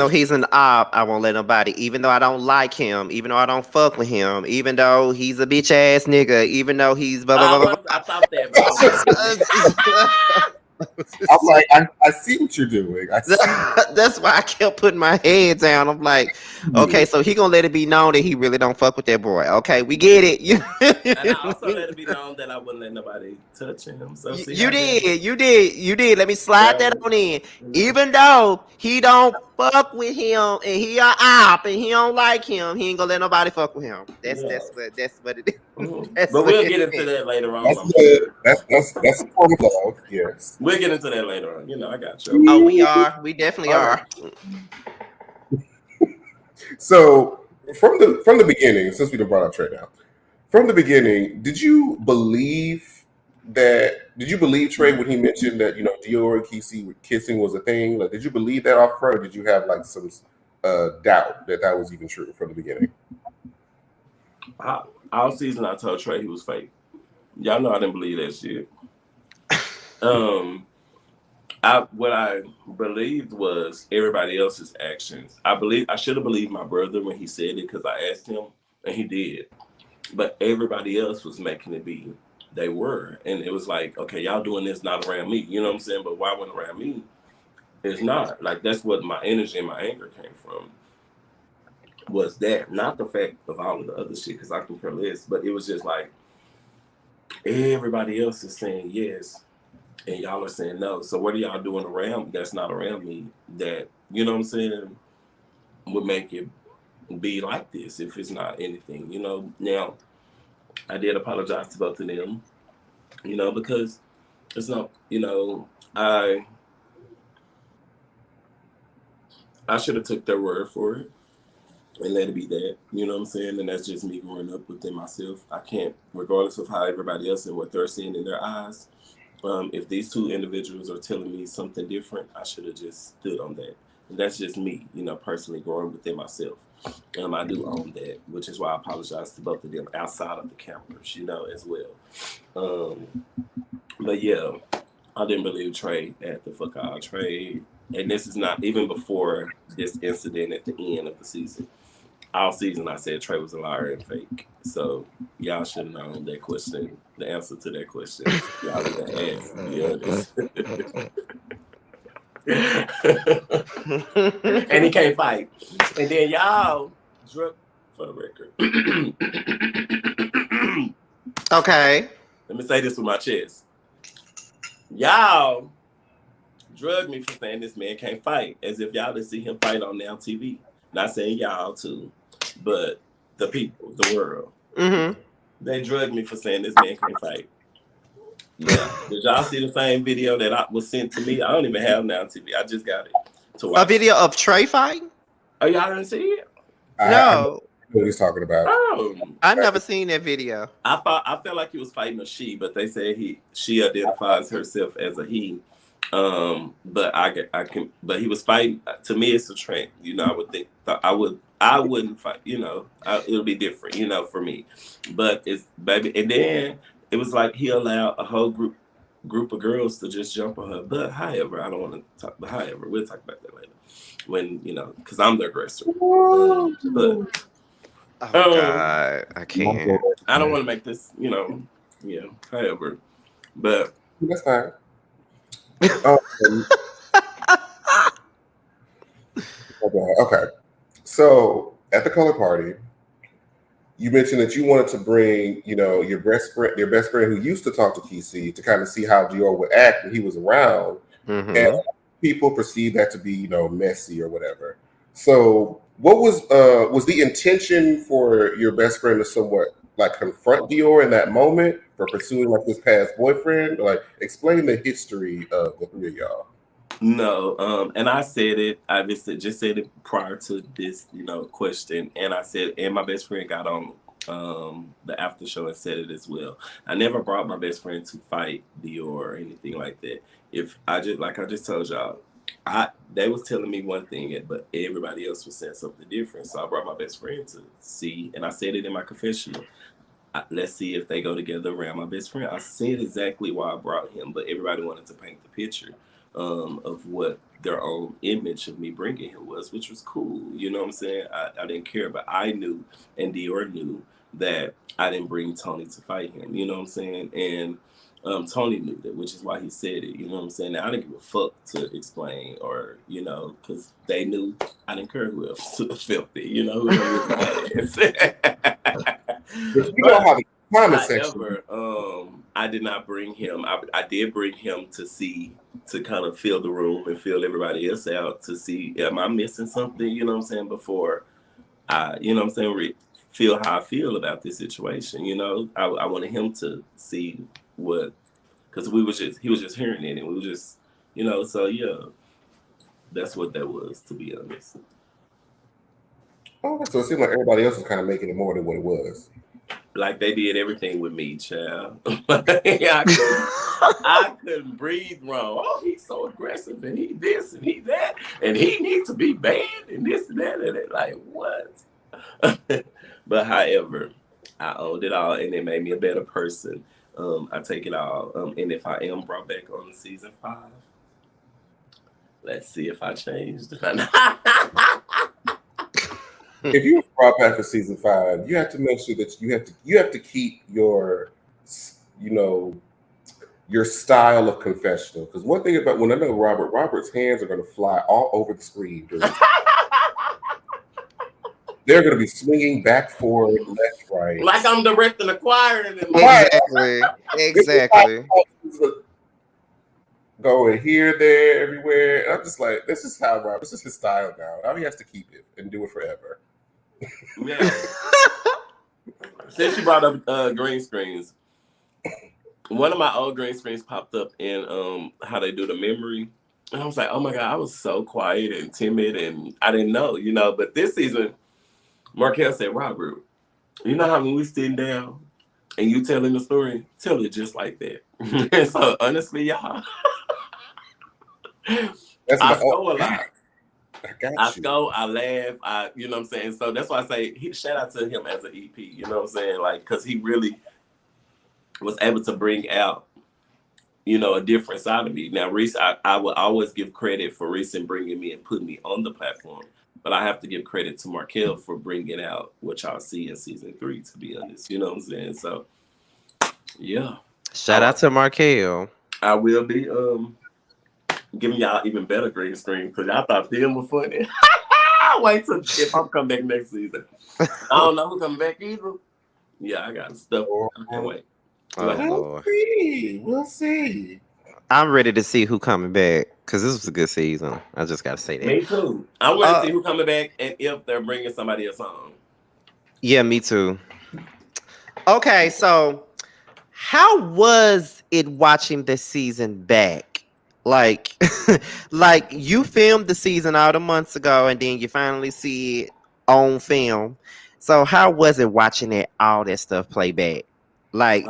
he's an op, I won't let nobody. Even though I don't like him, even though I don't fuck with him, even though he's a bitch ass nigga, even though he's blah blah blah. I thought that. I'm like, I see what you're doing. That's why I kept putting my head down. I'm like, okay, so he gonna let it be known that he really don't fuck with that boy. Okay, we get it. And I also let it be known that I wouldn't let nobody touch him. So you did. Let me slide that on in. Even though he don't fuck with him and he a op and he don't like him, he ain't gonna let nobody fuck with him. That's what it is. But we'll get into that later on. That's a form of love. Yes, we'll get into that later on. You know, I got you. Oh, we definitely are. So from the beginning, since we done brought up Trey now, from the beginning, did you believe Trey when he mentioned that, you know, Dior and kissing was a thing? Like, did you believe that off front, or did you have like some doubt that was even true from the beginning? All season I told Trey he was fake. Y'all know I didn't believe that shit. What I believed was everybody else's actions. I should have believed my brother when he said it, because I asked him and he did. But everybody else was making it be they were. And it was like, okay, y'all doing this not around me. You know what I'm saying? But why wasn't around me? It's not. Like, that's what my energy and my anger came from. Was that, not the fact of all of the other shit, because I can care less, but it was just like everybody else is saying yes and y'all are saying no. So what are y'all doing around that's not around me that, you know what I'm saying, would make it be like this if it's not anything, you know? Now, I did apologize to both of them, you know, because it's not, you know, I should have took their word for it and let it be that, you know what I'm saying? And that's just me growing up within myself. I can't, regardless of how everybody else and what they're seeing in their eyes, if these two individuals are telling me something different, I should have just stood on that. And that's just me, you know, personally growing within myself. I do own that, which is why I apologize to both of them outside of the cameras, you know, as well. But yeah, I didn't believe Trey at the fuck out. Trey, and this is not even before this incident at the end of the season. All season I said Trey was a liar and fake. So y'all should have known that question, the answer to that question. Y'all would have asked, to be honest. And he can't fight. And then y'all drug, for the record. Okay. Let me say this with my chest. Y'all drugged me for saying this man can't fight, as if y'all didn't see him fight on Now TV. Not saying y'all too, but the people, the world. Mm-hmm. They drugged me for saying this man can't fight. Yeah. Did y'all see the same video that was sent to me? I don't even have Now TV. I just got it to watch. A video of Trey fighting? Oh, y'all didn't see it? No. I know what he's talking about. Oh, I never seen that video. I felt like he was fighting a she, but they said she identifies herself as a he. But but he was fighting. To me, it's a trend. You know, I would think I wouldn't fight. You know, it'll be different. You know, for me. But it's baby, and then it was like he allowed a whole group of girls to just jump on her. But however, I don't want to talk. But however, we'll talk about that later. When, you know, because I'm the aggressor. But God, I can't. I don't want to make this, you know, yeah. However, but that's fine. Okay. So at the color party, you mentioned that you wanted to bring, you know, your best friend who used to talk to Kesey to kind of see how Dior would act when he was around. Mm-hmm. And people perceive that to be, you know, messy or whatever. So what was the intention for your best friend to somewhat like confront Dior in that moment for pursuing like his past boyfriend? Like, explain the history of the three of y'all. No, and I said it. I just said it prior to this, question, and I said, and my best friend got on the after show and said it as well. I never brought my best friend to fight Dior or anything like that. If I just told y'all, they was telling me one thing, but everybody else was saying something different. So I brought my best friend to see, and I said it in my confessional. Let's see if they go together around my best friend. I said exactly why I brought him, but everybody wanted to paint the picture of what their own image of me bringing him was, which was cool. You know what I'm saying? I didn't care, but I knew, and Dior knew, that I didn't bring Tony to fight him. You know what I'm saying? And Tony knew that, which is why he said it. You know what I'm saying? Now, I didn't give a fuck to explain, or because they knew I didn't care who else felt it. Whoever was But you know how the comment section. However, I did not bring him. I did bring him to kind of feel the room and feel everybody else out to see, am I missing something? You know what I'm saying? Before I, feel how I feel about this situation. I wanted him to see what, because he was just hearing it, and we were just, so yeah, that's what that was, to be honest. Oh, so it seemed like everybody else was kind of making it more than what it was. Like they did everything with me, child. I couldn't breathe wrong. Oh, he's so aggressive, and he this and he that, and he needs to be banned, and this and that, and that. Like, what? But however, I owned it all, and it made me a better person. I take it all. And if I am brought back on season 5, let's see if I changed. If you were brought back for season 5, you have to make sure that you have to keep your your style of confessional. Because one thing about when I know Robert's hands are going to fly all over the screen. They're going to be swinging back, forward, left, right, like I'm directing a choir. Exactly. Going here, there, everywhere. And I'm just like, this is how Robert. This is his style now. Now he has to keep it and do it forever. Yeah. Since you brought up green screens, one of my old green screens popped up in how they do the memory. And I was like, oh my God, I was so quiet and timid, and I didn't know, But this season, Markel said, Robert, you know how when we sitting down and you telling the story, tell it just like that. And so honestly, y'all, I go a lot. I go, I laugh, you know what I'm saying? So that's why I say shout out to him as an EP, you know what I'm saying? Like, because he really was able to bring out, a different side of me. Now, Reese, I will always give credit for Reese and bringing me and putting me on the platform, but I have to give credit to Markel for bringing out what y'all see in season 3, to be honest, you know what I'm saying? So, yeah. Shout out to Markel. I will be giving y'all even better green screen because y'all thought them were funny. Wait till if I'm come back next season. I don't know who coming back either. Yeah, I got stuff. I can't wait. We'll see. I'm ready to see who coming back because this was a good season. I just gotta say that. Me too. I want to see who coming back and if they're bringing somebody else on. Yeah, me too. Okay, so how was it watching this season back? Like, like you filmed the season all the months ago, and then you finally see it on film. So how was it watching it, all that stuff play back? Like,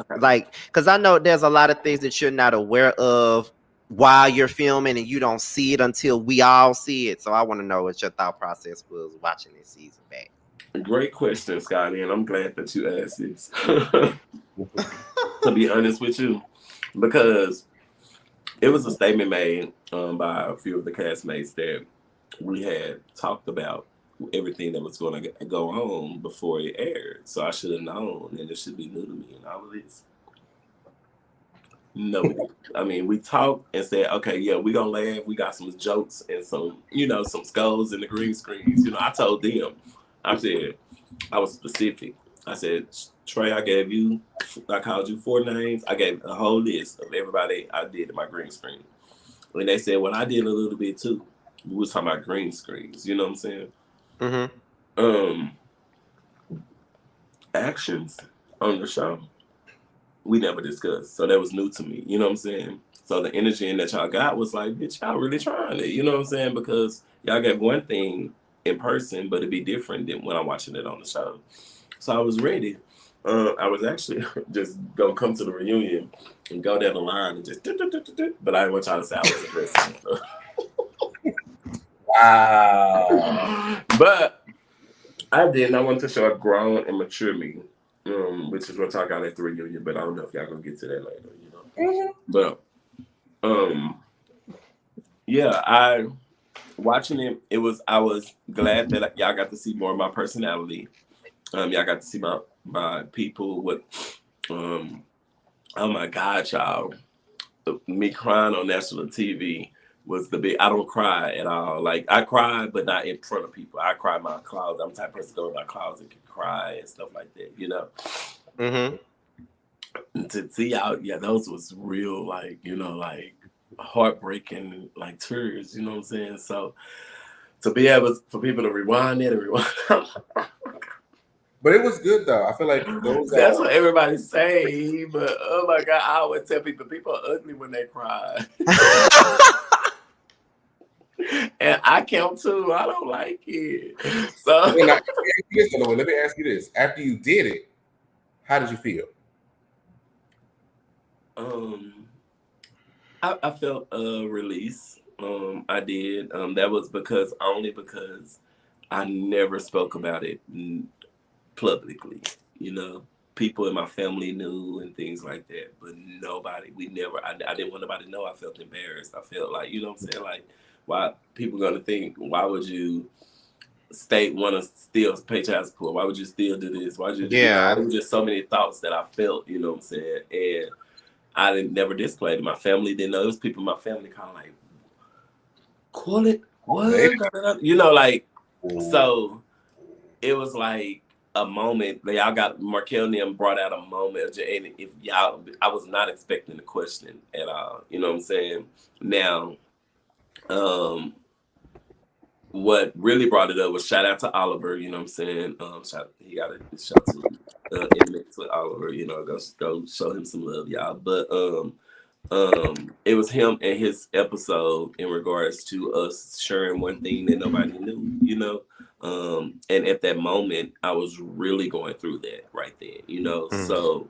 because I know there's a lot of things that you're not aware of while you're filming, and you don't see it until we all see it. So I want to know what your thought process was watching this season back. Great question, Scotty, and I'm glad that you asked this. To be honest with you, because it was a statement made by a few of the castmates that we had talked about everything that was going to go on before it aired. So I should have known, and it should be new to me and all of this. No, I mean, we talked and said, okay, yeah, we gonna laugh. We got some jokes and some, some skulls in the green screens. I told them, I said, I was specific. I said, Trey, I called you 4 names. I gave a whole list of everybody I did in my green screen. And they said, well, I did a little bit too. We was talking about green screens. You know what I'm saying? Mm-hmm. Actions on the show, we never discussed. So that was new to me. You know what I'm saying? So the energy in that y'all got was like, bitch, y'all really trying it. You know what I'm saying? Because y'all got one thing in person, but it'd be different than when I'm watching it on the show. So I was ready. I was actually just gonna come to the reunion and go down the line and just, but I didn't want y'all to say I was aggressive. So. Wow. But I didn't. I wanted to show a grown and mature me, which is what y'all got at the reunion. But I don't know if y'all gonna get to that later, you know. But yeah, I watching it. I was glad that y'all got to see more of my personality. Y'all got to see my people. What? Oh my God, y'all! Me crying on national TV was the big. I don't cry at all. Like I cry, but not in front of people. I cry in my closet. I'm the type of person to go in my closet and can cry and stuff like that. You know. And to see y'all, yeah, those was real. Like like heartbreaking, like tears. You know what I'm saying? So to be able for people to rewind it and rewind. But it was good though. I feel like those. That's what everybody say, but oh my God, I always tell people are ugly when they cry. And I count too. I don't like it. So let me ask you this. After you did it, how did you feel? I felt a release. I did. That was because I never spoke about it publicly. You know, people in my family knew and things like that, but nobody. I didn't want nobody to know. I felt embarrassed. I felt like, you know what I'm saying, like, why people gonna think? Why would you want to still pay child support? Why would you still do this? Why would you? Yeah. There was just so many thoughts that I felt. You know what I'm saying, and I never displayed it. My family didn't know. It was people in my family kind of like, call it what? You know, like, so it was like a moment. Like, y'all got Markel and them brought out a moment. And if y'all, I was not expecting the question at all. You know what I'm saying? Now, what really brought it up was shout out to Oliver. You know what I'm saying? He got a shout to inmates with Oliver. You know, go show him some love, y'all. But it was him and his episode in regards to us sharing one thing that nobody knew, you know. And at that moment, I was really going through that right then, you know. So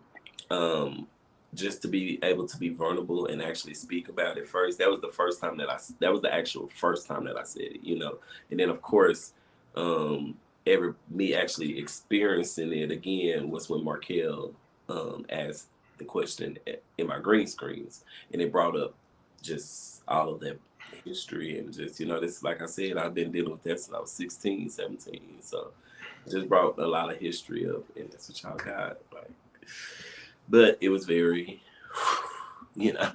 just to be able to be vulnerable and actually speak about it first, that was the first time that was the actual first time that I said it, you know. And then of course, me actually experiencing it again was when Markel asked the question in my green screens, and it brought up just all of that history and just, you know, this, like I said, I've been dealing with that since I was 16, 17. So it just brought a lot of history up, and that's what y'all got. Like, but it was very, you know.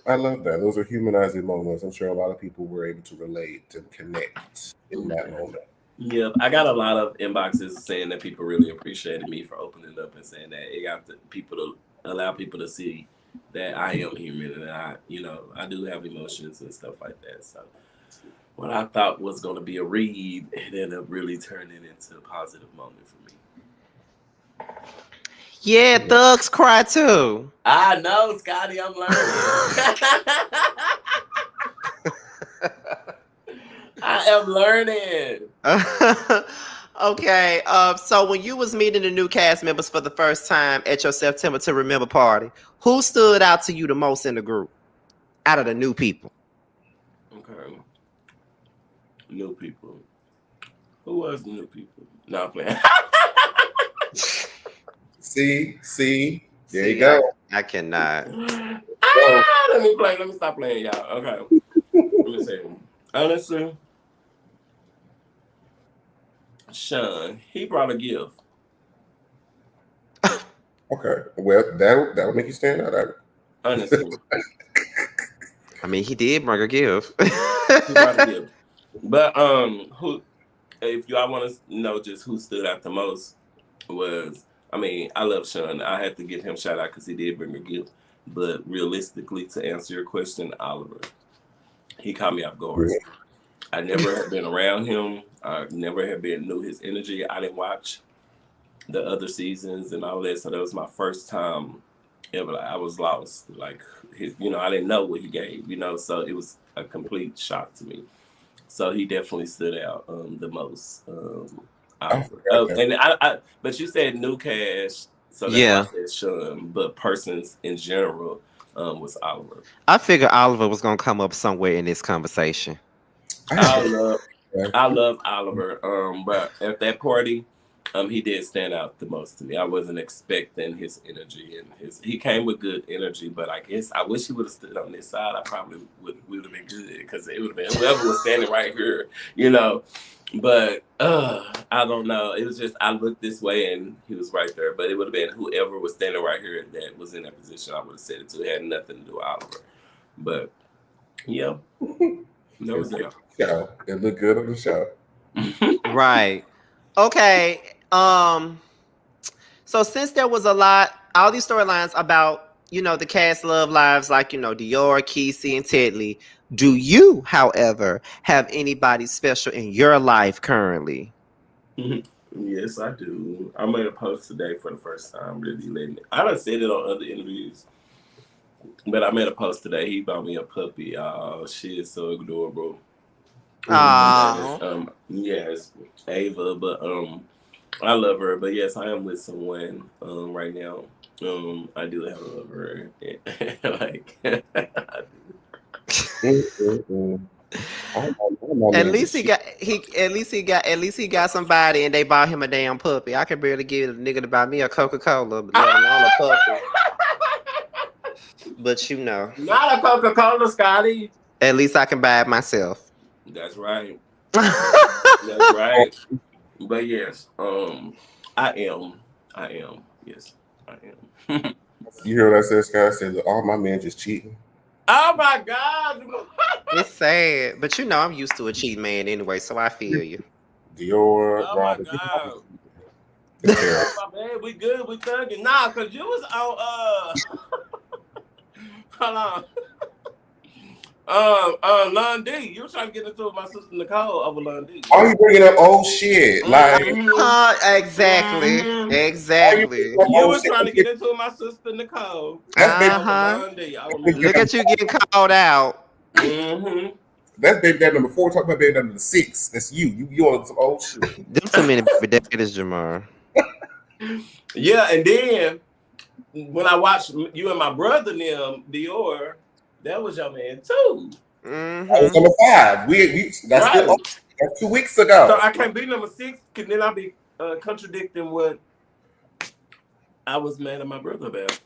I love that. Those are humanizing moments. I'm sure a lot of people were able to relate and connect in that moment. Yeah, I got a lot of inboxes saying that people really appreciated me for opening up and saying that it got people to allow people to see that I am human and I do have emotions and stuff like that. So what I thought was going to be a read, it ended up really turning into a positive moment for me. Yeah, thugs cry too. I know, Scotty, I'm learning. I am learning. Okay. So when you was meeting the new cast members for the first time at your September to Remember party, who stood out to you the most in the group out of the new people? Okay. New people. Who was the new people? No, I'm playing. See, there you go. I cannot. Let me play. Let me stop playing, y'all. Okay. Let me see. Honestly, Sean, he brought a gift. Okay. Well, that would make you stand out. Honestly. I mean, he did bring a gift. He brought a gift. But who, if y'all want to know just who stood out the most, was, I mean, I love Sean. I had to give him a shout out because he did bring a gift. But realistically, to answer your question, Oliver, he caught me off guard. Yeah. I never had been around him. I never had knew his energy. I didn't watch the other seasons and all that. So that was my first time ever. Like, I was lost. Like I didn't know what he gave. So it was a complete shock to me. So he definitely stood out the most. I Oliver. forgot that. And but you said new cash, so that's why I Yeah. said Sean. But persons in general was Oliver. I figured Oliver was gonna come up somewhere in this conversation. I I have love forgot. I love Oliver. But at that party, he did stand out the most to me. I wasn't expecting his energy and he came with good energy, but I guess I wish he would have stood on this side. I probably would have been good because it would have been whoever was standing right here. But I don't know. It was just I looked this way and he was right there. But it would have been whoever was standing right here that was in that position. I would have said it to. It had nothing to do with Oliver. But yeah, that was it. Show. It looked good on the show. Right. Okay. So since there was all these storylines about the cast love lives, like Dior, Kesey, and Tedley. Do you, however, have anybody special in your life currently? Yes, I do. I made a post today for the first time, really letting it. I done said it on other interviews, but I made a post today. He bought me a puppy. Oh, she is so adorable. Ah. Yes, Ava, but I love her. But yes, I am with someone right now. I do have a lover. Like, At least he got somebody, and they bought him a damn puppy. I could barely get a nigga to buy me a Coca-Cola, let alone a puppy. But not a Coca-Cola, Scotty. at least I can buy it myself. That's right. That's right. But yes, I am. Yes, I am. You hear what I said, Scott? I said, look, all my men just cheating. Oh my God. It's sad, but I'm used to a cheating man anyway, so I feel you. Dior, Oh my Robert. God. It's terrible. Oh my man, we good, we thugging. Nah, cause you was on hold on. Lon D. You were trying to get into it with my sister Nicole over Lon D. Are you bringing up old shit? Like, Exactly. Mhm. Exactly. You were trying to get into it with my sister Nicole. That's baby. Lon D. I remember. Look at you getting called out. Mm-hmm. That's baby dad number 4. Talk about baby dad number 6. That's you. You on some old shit. Them too many baby daddies, Jamar. Yeah, and then when I watched you and my brother them Dior, that was your man too. Mm-hmm. That was number 5. That's Right. still that's 2 weeks ago. So I can't be number 6, because then I'll be contradicting what I was mad at my brother about.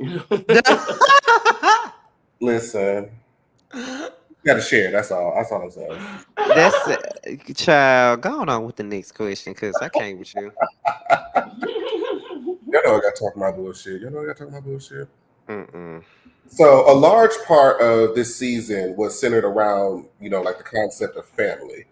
Listen, you gotta share. That's all. That's all I'm saying. That's child. Go on with the next question, cause I can't with you. Y'all know I got talking my bullshit. Y'all know I got talking my bullshit. Mm-mm. So a large part of this season was centered around, like the concept of family.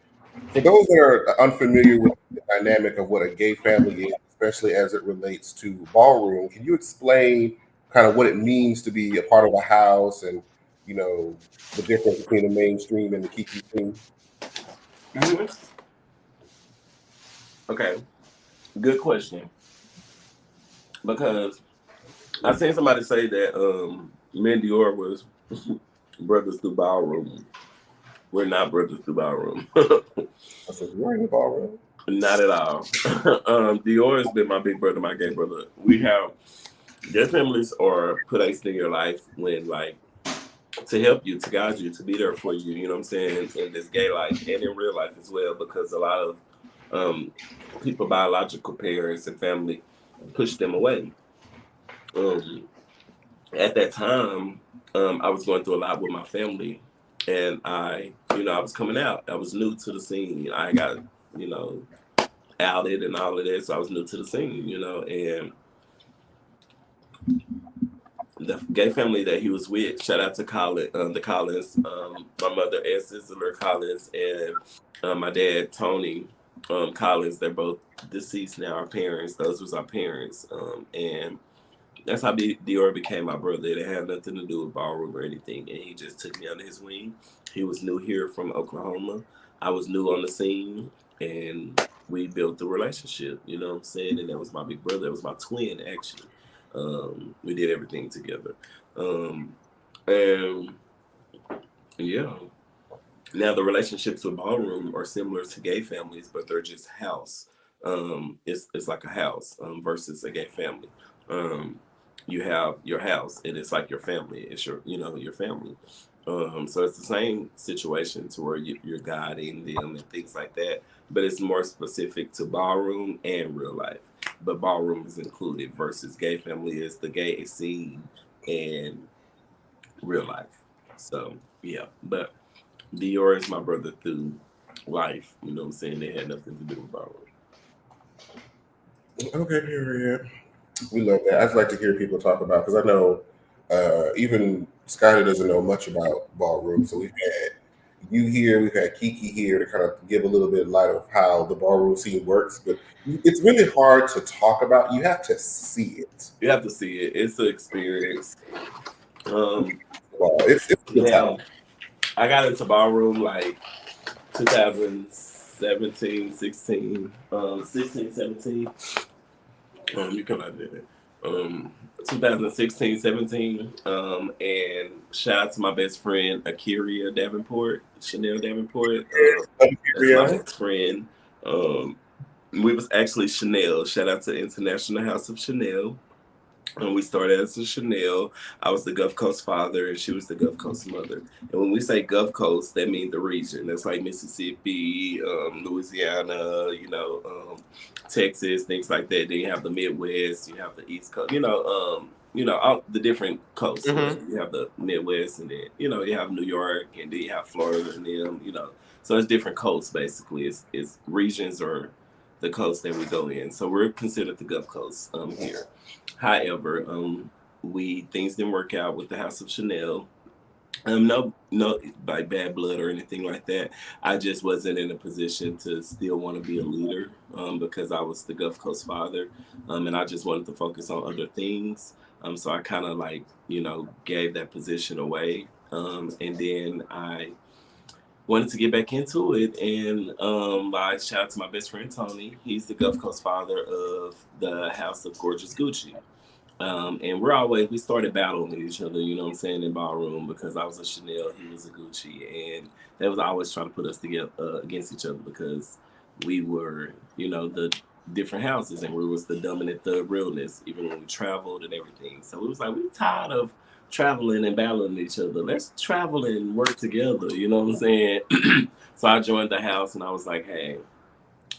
For those that are unfamiliar with the dynamic of what a gay family is, especially as it relates to Ballroom, can you explain kind of what it means to be a part of a house and, the difference between the mainstream and the Kiki scene? Okay, good question. Because I seen somebody say that me and Dior was brothers through Ballroom. We're not brothers through Ballroom. I said, you're in the Ballroom. Not at all. Dior has been my big brother, my gay brother. We have their families are placed in your life when, like, to help you, to guide you, to be there for you. You know what I'm saying? In this gay life and in real life as well, because a lot of people, biological parents and family, push them away. At that time, I was going through a lot with my family, and I was coming out. I was new to the scene. I got, outed and all of that, so I was new to the scene, and the gay family that he was with, shout out to Colin, the Collins, my mother, and sister Collins, and my dad, Tony Collins. They're both deceased now, our parents. Those was our parents. And that's how Dior became my brother. It had nothing to do with Ballroom or anything. And he just took me under his wing. He was new here from Oklahoma. I was new on the scene. And we built the relationship, you know what I'm saying? And that was my big brother. That was my twin, actually. We did everything together. And yeah. Now the relationships with Ballroom are similar to gay families, but they're just house. It's like a house versus a gay family. You have your house, and it's like your family. It's your family. So it's the same situation to where you're guiding them and things like that, but it's more specific to Ballroom and real life. But Ballroom is included versus gay family is the gay scene and real life. So yeah, but Dior is my brother through life. You know what I'm saying? They had nothing to do with Ballroom. Okay, period. We love that. I just like to hear people talk about because I know even Scotty doesn't know much about Ballroom. So we've had you here, we've had Kiki here to kind of give a little bit of light of how the ballroom scene works. But it's really hard to talk about. You have to see it. You have to see it. It's an experience. Wow, it's a good Now, time. I got into Ballroom like 2017, 16, 16, 17. You come out there. 2016, 17. And shout out to my best friend, Akiria Davenport, Chanel Davenport. That's my best friend. We was actually Chanel. Shout out to International House of Chanel. And we started as a Chanel. I was the Gulf Coast father, and she was the Gulf Coast mother. And when we say Gulf Coast, that means the region. That's like Mississippi, Louisiana, Texas, things like that. Then you have the Midwest, you have the East Coast, all the different coasts. Mm-hmm. You have the Midwest, and then you have New York, and then you have Florida, and them. So it's different coasts basically. It's regions or the coast that we go in. So we're considered the Gulf Coast here. However, things didn't work out with the House of Chanel. No, like bad blood or anything like that. I just wasn't in a position to still want to be a leader because I was the Gulf Coast father, and I just wanted to focus on other things. So I kind of gave that position away, and then I wanted to get back into it. And I shout out to my best friend Tony. He's the Gulf Coast father of the House of Gorgeous Gucci. And we started battling each other, you know what I'm saying, in Ballroom because I was a Chanel, he was a Gucci. And they was always trying to put us together against each other because we were, the different houses and we was the dominant thug realness, even when we traveled and everything. So it was like, we tired of traveling and battling each other. Let's travel and work together, you know what I'm saying? So I joined the house and I was like, hey,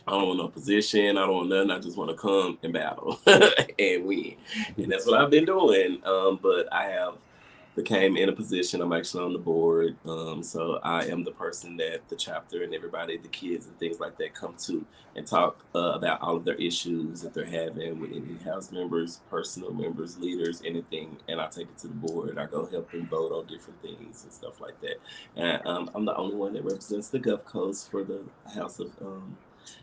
I don't want no position. I don't want nothing. I just want to come and battle and win. And that's what I've been doing. But I have became in a position. I'm actually on the board. So I am the person that the chapter and everybody, the kids and things like that come to and talk about all of their issues that they're having with any house members, personal members, leaders, anything. And I take it to the board. I go help them vote on different things and stuff like that. And I'm the only one that represents the Gulf Coast for the House of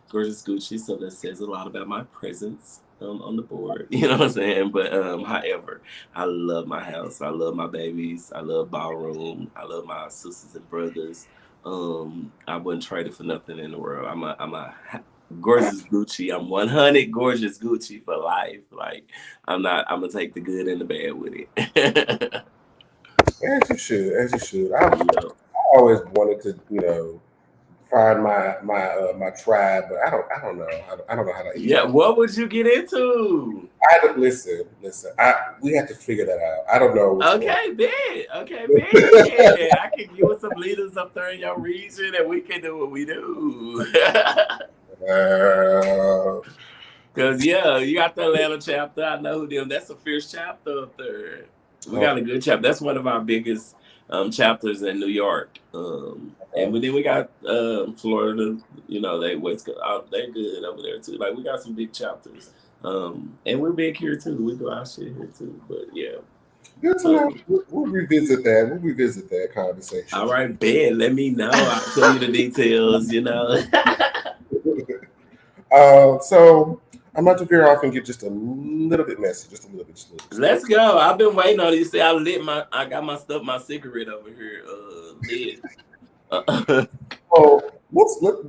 Gorgeous Gucci, so that says a lot about my presence on the board. You know what I'm saying? But however, I love my house. I love my babies. I love Ballroom. I love my sisters and brothers. I wouldn't trade it for nothing in the world. I'm a gorgeous Gucci. I'm 100 gorgeous Gucci for life. Like I'm gonna take the good and the bad with it. As you should, as you should. I always wanted to, find my tribe, but I don't know. I don't know how to. Yeah, what would you get into? Listen. We have to figure that out. I don't know. Okay, bet. I can give us some leaders up there in your region, and we can do what we do. Cause you got the Atlanta chapter. I know them. That's a fierce chapter up there. We got a good chapter. That's one of our biggest chapters in New York. And then we got Florida. They West Coast. They're good over there too. Like we got some big chapters. And we're big here too. We do our shit here too. But yeah. Good to know. We'll revisit that. We'll revisit that conversation. All right, Ben. Let me know. I'll tell you the details. So I'm about to veer off and get just a little bit messy. Just a little bit. Let's go. I've been waiting on you. See, I got my cigarette over here lit. So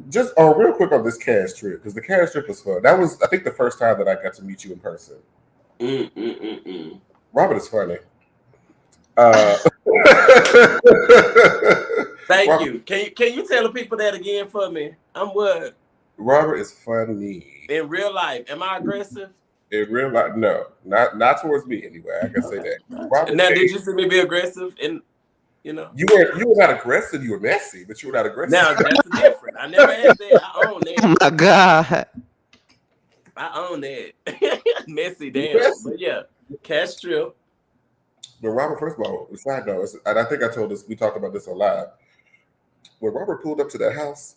Just real quick on this cash trip, because the cash trip was fun. That was, I think, the first time that I got to meet you in person. Robert is funny. Thank Robert, you. Can you tell the people that again for me? I'm what? Robert is funny. In real life, am I aggressive? In real life, no, not towards me anyway. I can say that. Robert, Now, did you see me be aggressive? And you were not aggressive. You were messy, but you were not aggressive. Now that's different. I never had that. I own that. Oh my God. I own that. Messy, damn. But yeah, cash trip. But Robert, first of all, side note, and I think I told this, we talked about this on live. When Robert pulled up to that house,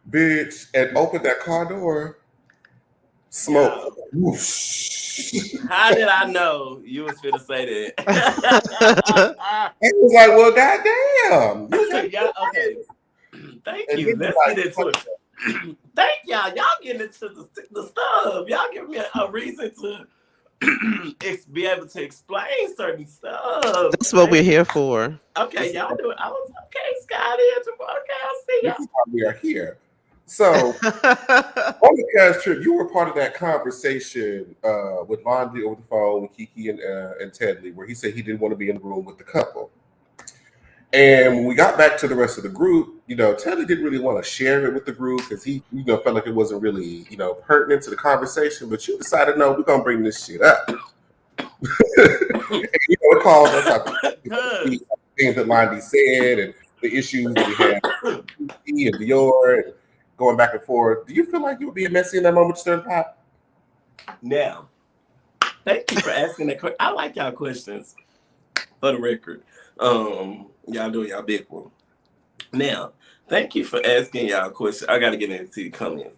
bitch, and opened that car door, smoke. Whoosh. How did I know you was finna say that? It was like, well, goddamn. Yeah, okay. Thank you. Let's get into it. Thank y'all. Y'all getting into the stuff. Y'all give me a reason to be able to explain certain stuff. That's what we're here for. Okay, y'all do it. I was okay, Scotty. Okay, I'll see y'all. This is why we are here. So on the cash trip, you were part of that conversation with Londi over the phone with Kiki and Tedley, where he said he didn't want to be in the room with the couple. And when we got back to the rest of the group, Tedley didn't really want to share it with the group because he, felt like it wasn't really, pertinent to the conversation. But you decided, no, we're gonna bring this shit up. And, it calls us up the things that Londi said and the issues that we had with Kiki and Dior and going back and forth. Do you feel like you were being messy in that moment, Stir Pot? Now, thank you for asking that question. I like y'all questions, for the record. Y'all do y'all big one. Now, thank you for asking y'all questions. I gotta get into the comments.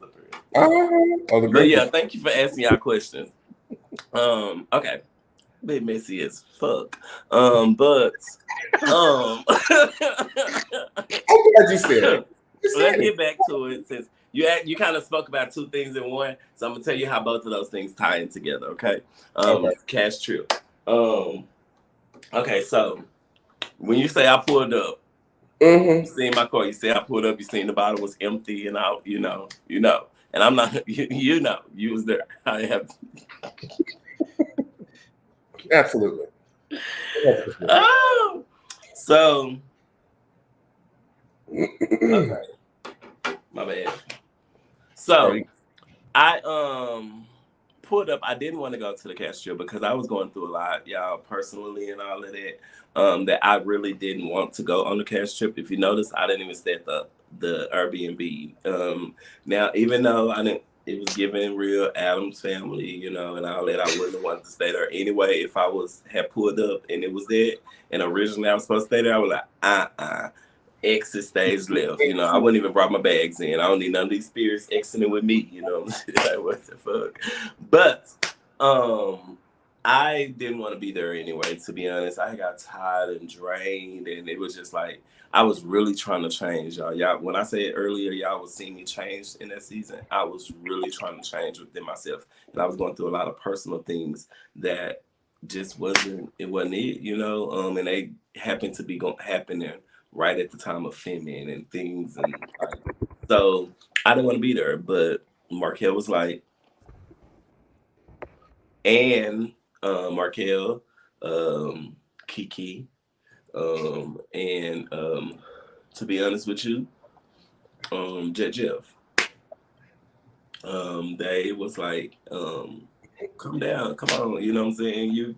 But yeah, thank you for asking y'all questions. Okay. Bit messy as fuck. But I'm glad you said it. Let's get back to it since you kind of spoke about two things in one. So I'm gonna tell you how both of those things tie in together, okay? Cash trip. Okay, so when you say I pulled up, you seen my car, you say I pulled up, you seen the bottle was empty and out, you know. And I'm not you was there. I have Absolutely. Oh, so okay. My bad. So I pulled up. I didn't want to go to the cash trip because I was going through a lot, y'all, personally and all of that. That I really didn't want to go on the cash trip. If you notice, I didn't even stay at the Airbnb. Now, even though it was giving real Adams family, and all that, I wouldn't have wanted to stay there anyway. If I had pulled up and it was there, and originally I was supposed to stay there, I was like, exit stage left. I wouldn't even brought my bags in. I don't need none of these spirits exiting with me. Like, what the fuck? But I didn't want to be there anyway, to be honest. I got tired and drained, and it was just like I was really trying to change, y'all. Y'all, when I said earlier, y'all was seeing me change in that season, I was really trying to change within myself. And I was going through a lot of personal things that just wasn't it, and they happened to be happening right at the time of filming and things. And so I didn't want to be there, but Markel was like, and Markel, Kiki, and to be honest with you, Jeff. They was like, come down, come on, you know what I'm saying? You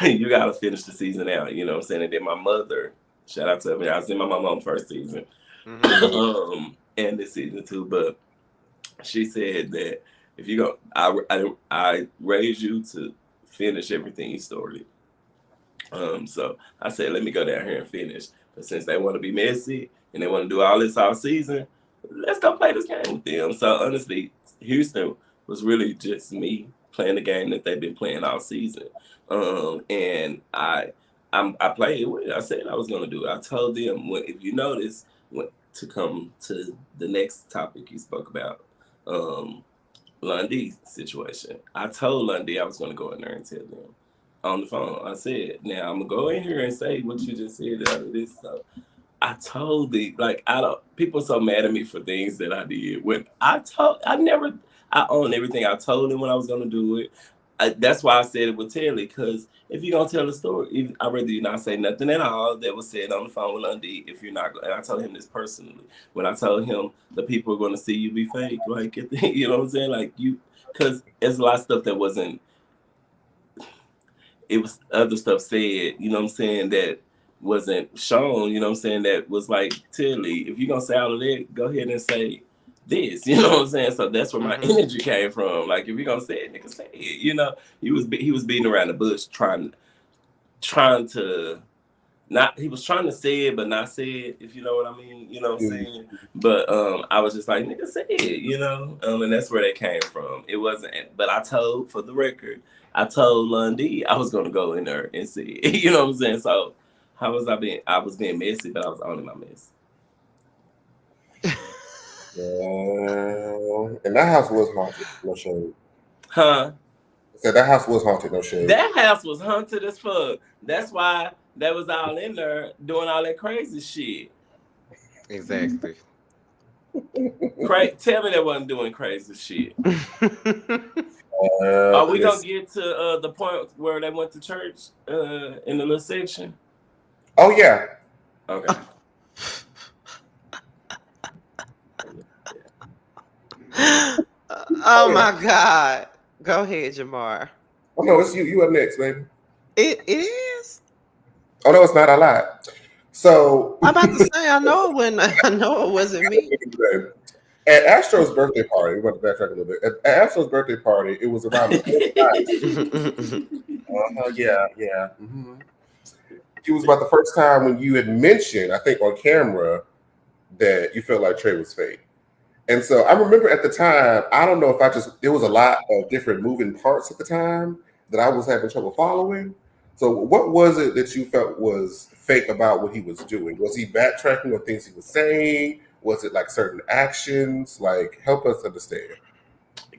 you gotta finish the season out, you know what I'm saying? And then my mother, shout out to me, I seen my mom on first season. And this season too, but she said that if you go, I raised you to finish everything you started. So I said, let me go down here and finish. But since they want to be messy and they want to do all this all season, let's go play this game with them. So honestly, Houston was really just me playing the game that they've been playing all season. And I played it with. I said I was gonna do it. I told them, if you notice, to come to the next topic you spoke about, Lundy's situation. I told Lundy I was gonna go in there and tell them, on the phone. I said, now I'm gonna go in here and say what you just said out of this. So I told I don't, people are so mad at me for things that I did. I own everything. I told him when I was gonna do it. That's why I said it with Telly, because if you're gonna tell the story, I'd rather you not say nothing at all that was said on the phone with Lundy. If you're not, and I told him this personally. When I told him the people are gonna see you be fake, like you know what I'm saying, like you, because there's a lot of stuff that wasn't. It was other stuff said, you know what I'm saying, that wasn't shown, you know what I'm saying, that was like, Tilly, if you're gonna say all of that, go ahead and say this, you know what I'm saying? So that's where my energy came from. Like, if you're gonna say it, nigga, say it, you know. He was beating around the bush trying to not, he was trying to say it but not say it, if you know what I mean, you know what I'm saying. But I was just like, nigga, say it, you know. And that's where that came from. It wasn't, but I told, for the record, I told Lundy I was gonna go in there and see it. You know what I'm saying? So how was I was being messy, but I was owning my mess. And that house was haunted, no shade. Huh? I said that house was haunted, no shade. That house was haunted as fuck. That's why they was all in there doing all that crazy shit. Exactly. Tell me they wasn't doing crazy shit. Are we gonna get to the point where they went to church in the little section? Oh yeah. Okay. Oh my God. Go ahead, Jamar. Oh no, it's you. You up next, baby. It is. Oh no, it's not. I lied. So I'm about to say, I know it wasn't me. At Astro's birthday party, we're going to backtrack a little bit. At Astro's birthday party, it was around the yeah. Mm-hmm. It was about the first time when you had mentioned, I think on camera, that you felt like Trey was fake. And so I remember at the time, I don't know if there was a lot of different moving parts at the time that I was having trouble following. So what was it that you felt was fake about what he was doing? Was he backtracking on things he was saying? Was it like certain actions? Like, help us understand.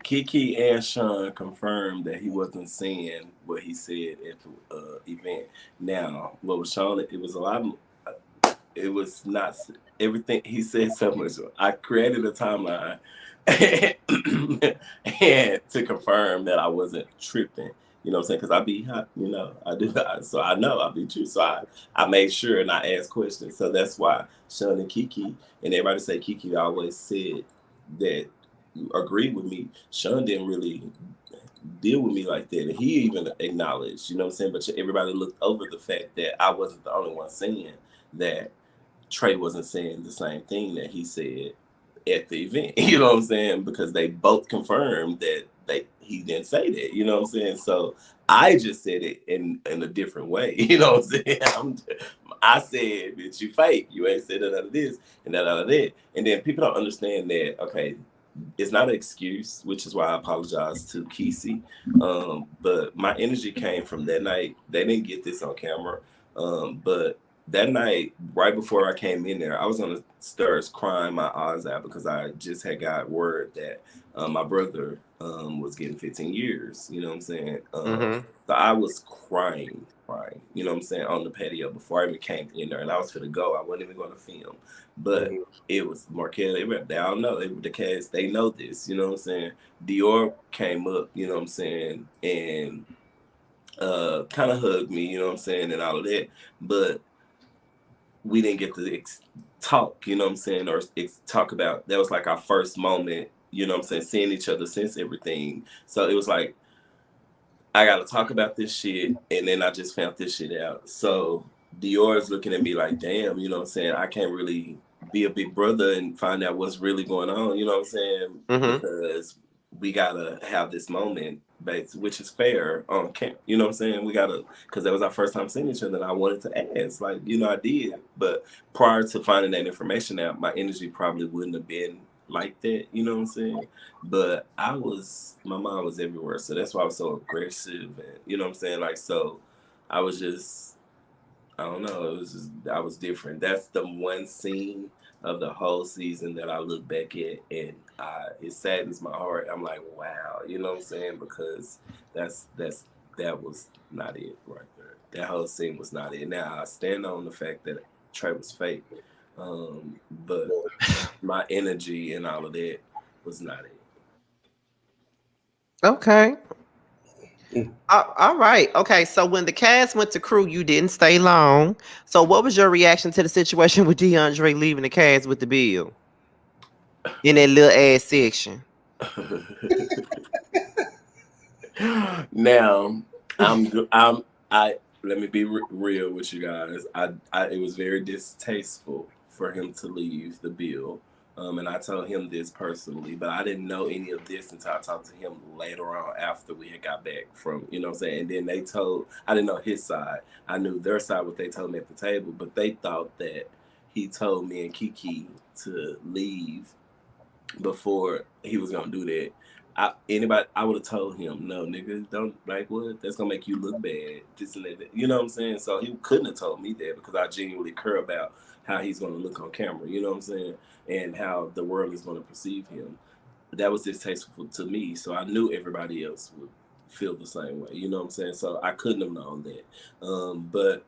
Kiki and Sean confirmed that he wasn't saying what he said at the event. Now, what was shown, it was a lot of, it was not everything he said so much. I created a timeline and to confirm that I wasn't tripping. You know what I'm saying? Because I be hot, you know, I do. So I know I be true. So I made sure and I asked questions. So that's why Sean and Kiki, and everybody say Kiki always said that agreed with me. Sean didn't really deal with me like that. And he even acknowledged, you know what I'm saying? But everybody looked over the fact that I wasn't the only one saying that Trey wasn't saying the same thing that he said at the event. You know what I'm saying? Because they both confirmed that he didn't say that. You know what I'm saying? So I just said it in a different way. You know what I'm saying? I said that you fake. You ain't said that out of this and that out of that. And then people don't understand that, okay, it's not an excuse, which is why I apologize to Kesey. But my energy came from that night. They didn't get this on camera. But that night, right before I came in there, I was on the stairs crying my eyes out because I just had got word that my brother was getting 15 years. You know what I'm saying? So I was crying, you know what I'm saying, on the patio before I even came in there. And I was finna go. I wasn't even going to film. But it was Marquette. They all know. The cast, they know this. You know what I'm saying? Dior came up, you know what I'm saying, and kind of hugged me, you know what I'm saying, and all of that. But we didn't get to talk, you know what I'm saying, or talk about, that was like our first moment, you know what I'm saying, seeing each other since everything. So it was like, I got to talk about this shit, and then I just found this shit out. So Dior is looking at me like, damn, you know what I'm saying, I can't really be a big brother and find out what's really going on, you know what I'm saying, because we got to have this moment, which is fair on camp, you know what I'm saying, we got to, because that was our first time seeing each other, and I wanted to ask, like, you know, I did, but prior to finding that information out, my energy probably wouldn't have been like that, you know what I'm saying? But my mind was everywhere, so that's why I was so aggressive, and you know what I'm saying? Like, so I was just, I don't know, I was different. That's the one scene of the whole season that I look back at, and it saddens my heart. I'm like, wow, you know what I'm saying? Because that's that was not it right there. That whole scene was not it. Now I stand on the fact that Trey was fake, but my energy and all of that was not it. Okay. All right. Okay. So when the cast went to crew, you didn't stay long. So what was your reaction to the situation with DeAndre leaving the cast with the bill in that little ass section? Now I let me be real with you guys. It was very distasteful for him to leave the bill. And I told him this personally, but I didn't know any of this until I talked to him later on after we had got back from, you know what I'm saying? And then I didn't know his side. I knew their side, what they told me at the table, but they thought that he told me and Kiki to leave before he was gonna do that. I would have told him, no, nigga, don't, like, what? That's gonna make you look bad. This and that. You know what I'm saying? So he couldn't have told me that because I genuinely care about how he's gonna look on camera. You know what I'm saying? And how the world is gonna perceive him. That was distasteful to me. So I knew everybody else would feel the same way. You know what I'm saying? So I couldn't have known that. But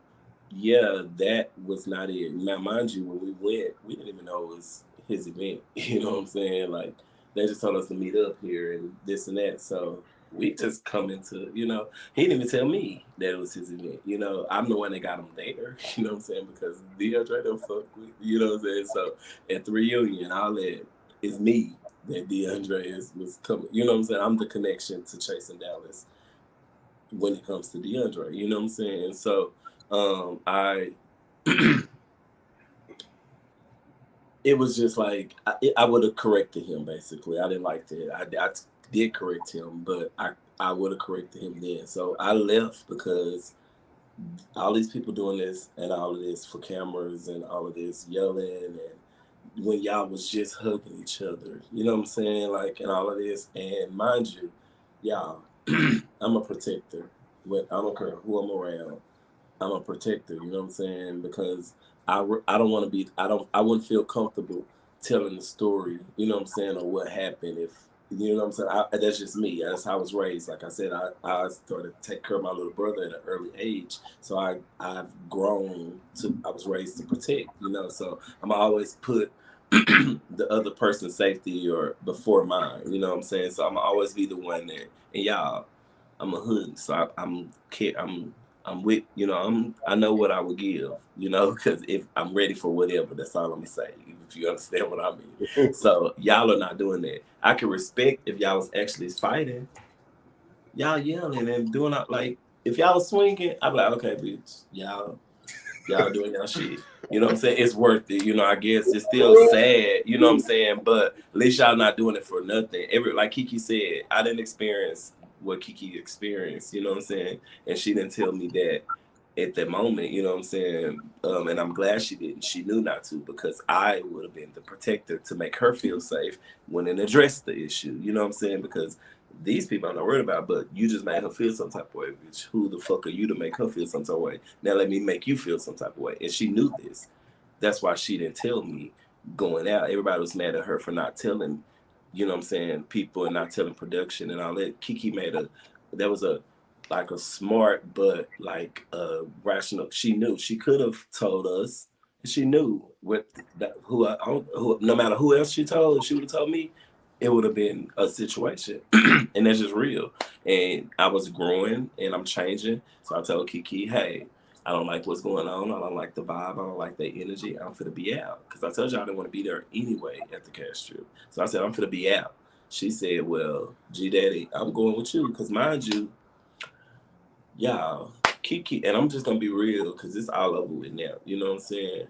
yeah, that was not it. Now, mind you, when we went, we didn't even know it was his event. You know what I'm saying? Like, they just told us to meet up here and this and that. So we just come into, he didn't even tell me that it was his event. I'm the one that got him there. You know what I'm saying? Because DeAndre don't fuck with, you know what I'm saying? So at the reunion, all that is me that DeAndre was coming. You know what I'm saying? I'm the connection to Chase and Dallas when it comes to DeAndre. You know what I'm saying? And so I it was just like I would have corrected him. Basically, I didn't like that. I did correct him, but I would have corrected him then. So I left because all these people doing this and all of this for cameras and all of this yelling and when y'all was just hugging each other, you know what I'm saying? Like, and all of this. And mind you, y'all, I'm a protector. I don't care who I'm around. I'm a protector, you know what I'm saying? Because I don't want to be, I wouldn't feel comfortable telling the story, you know what I'm saying, or what happened if, you know what I'm saying? That's just me. That's how I was raised. Like I said, I started to take care of my little brother at an early age. So I've grown I was raised to protect, so I'm always put the other person's safety or before mine, you know what I'm saying? So I'm always be the one that, and y'all, I'm a hood, so I'm with, I know what I would give, because if I'm ready for whatever, that's all I'm gonna say, if you understand what I mean. So y'all are not doing that. I can respect if y'all was actually fighting, y'all yelling and doing like, if y'all was swinging, I'd be like, okay, bitch, y'all doing y'all shit. You know what I'm saying? It's worth it. I guess it's still sad, you know what I'm saying? But at least y'all not doing it for nothing. Like Kiki said, I didn't experience what Kiki experienced, you know what I'm saying? And she didn't tell me that at that moment, you know what I'm saying? And I'm glad she didn't. She knew not to, because I would have been the protector to make her feel safe when it addressed the issue, you know what I'm saying? Because these people I'm not worried about, but you just made her feel some type of way, bitch. Who the fuck are you to make her feel some type of way? Now let me make you feel some type of way. And she knew this. That's why she didn't tell me going out. Everybody was mad at her for not telling, you know what I'm saying, people, and not telling production and all that. Kiki that was a smart, but rational. She knew. She could have told us. She knew no matter who else she told, if she would have told me, it would have been a situation. And that's just real. And I was growing and I'm changing. So I told Kiki, hey, I don't like what's going on. I don't like the vibe. I don't like the energy. I'm finna be out. Because I told you I didn't want to be there anyway at the cast trip. So I said, I'm finna be out. She said, well, G Daddy, I'm going with you. Because mind you, y'all, Kiki, and I'm just going to be real because it's all over with now. You know what I'm saying?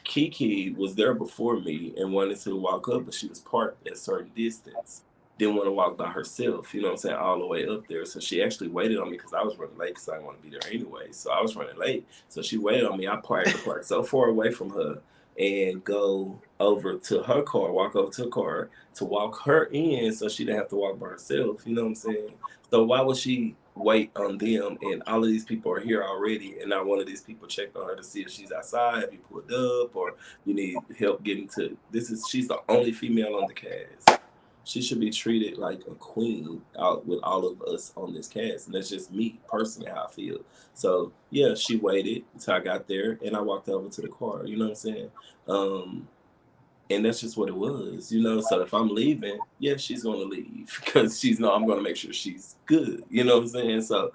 Kiki was there before me and wanted to walk up, but she was parked at a certain distance. Didn't want to walk by herself, you know what I'm saying, all the way up there. So she actually waited on me because I was running late because I didn't want to be there anyway. So I was running late. So she waited on me. I parked so far away from her and go over to her car, walk over to her car to walk her in so she didn't have to walk by herself, you know what I'm saying? So why would she wait on them? And all of these people are here already, and not one of these people checked on her to see if she's outside, have you pulled up, or you need help getting to she's the only female on the cast. she should be treated like a queen out with all of us on this cast. And that's just me personally how I feel. So yeah, she waited until I got there and I walked over to the car. You know what I'm saying? And that's just what it was, you know. So if I'm leaving, yeah, she's gonna leave because I'm gonna make sure she's good. You know what I'm saying? So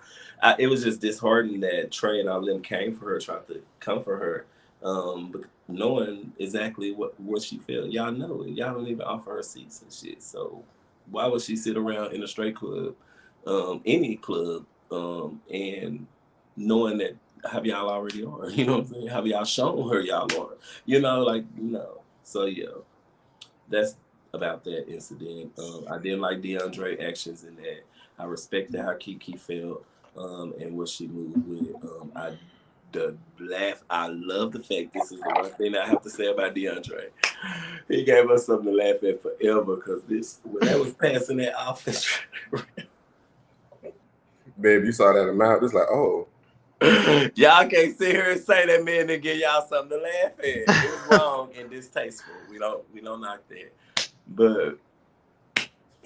it was just disheartening that Trey and all of them came for her, tried to comfort her, but knowing exactly what she felt. Y'all know it. Y'all don't even offer her seats and shit. So why would she sit around in a straight club, any club, and knowing that have y'all already are? You know what I'm saying? Have y'all shown her y'all are? You know, like So yeah, that's about that incident. I didn't like DeAndre actions in that. I respected how Kiki felt and what she moved with. I love the fact this is the one thing I have to say about DeAndre. He gave us something to laugh at forever because when that was passing that office. Babe, you saw that amount. It's like, oh. Y'all can't sit here and say that man and give y'all something to laugh at. It was wrong and distasteful. We don't knock that. But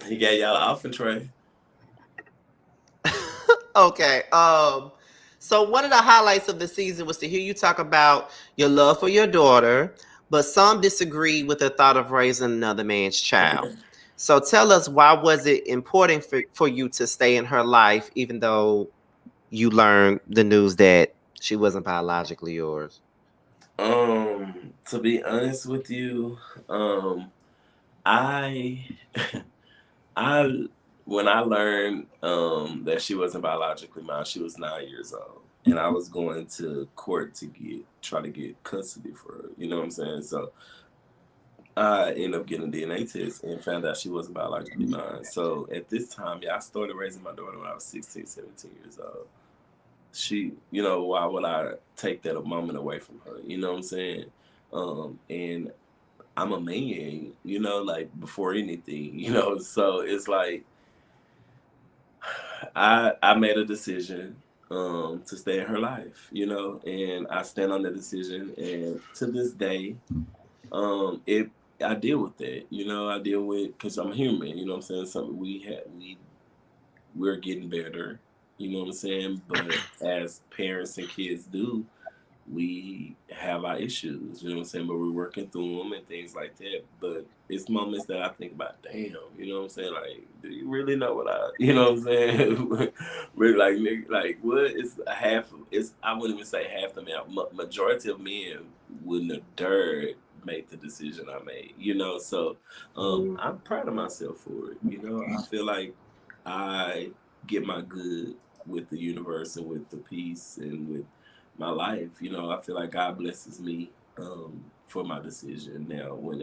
he gave y'all an offering tray. Okay. So one of the highlights of the season was to hear you talk about your love for your daughter, but some disagree with the thought of raising another man's child. So tell us, why was it important for you to stay in her life, even though you learned the news that she wasn't biologically yours? To be honest with you, I when I learned that she wasn't biologically mine, she was 9 years old, and I was going to court to try to get custody for her. You know what I'm saying? So I ended up getting a DNA test and found out she wasn't biologically mine. So at this time, I started raising my daughter when I was 16, 17 years old. Why would I take that a moment away from her? You know what I'm saying? And I'm a man, like before anything, so it's like I made a decision to stay in her life, and I stand on that decision. And to this day, I deal with that, I deal with, because I'm human, you know what I'm saying? Something we're getting better, you know what I'm saying? But as parents and kids do, we have our issues, you know what I'm saying? But we're working through them and things like that. But it's moments that I think about, damn, you know what I'm saying? Like, do you really know you know what I'm saying? Really, like, nigga, like, what? I wouldn't even say half the man. Majority of men wouldn't have dared make the decision I made, So I'm proud of myself for it, I feel like I get my good with the universe and with the peace and with my life. I feel like God blesses me for my decision. Now, when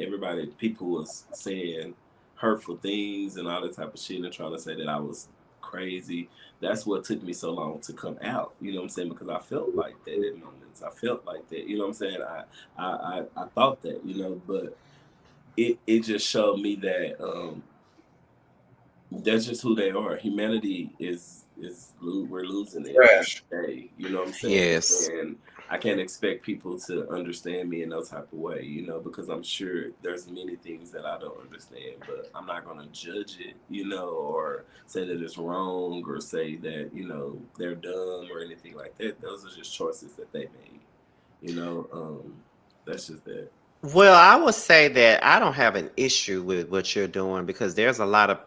people was saying hurtful things and all that type of shit and trying to say that I was crazy, that's what took me so long to come out. You know what I'm saying? Because I felt like that at moments. I felt like that. You know what I'm saying? I thought that. But it just showed me that that's just who they are. Humanity we're losing it every day. You know what I'm saying? Yes. And I can't expect people to understand me in no type of way, because I'm sure there's many things that I don't understand, but I'm not gonna judge it, or say that it's wrong or say that, they're dumb or anything like that. Those are just choices that they made. That's just that. Well, I would say that I don't have an issue with what you're doing, because there's a lot of,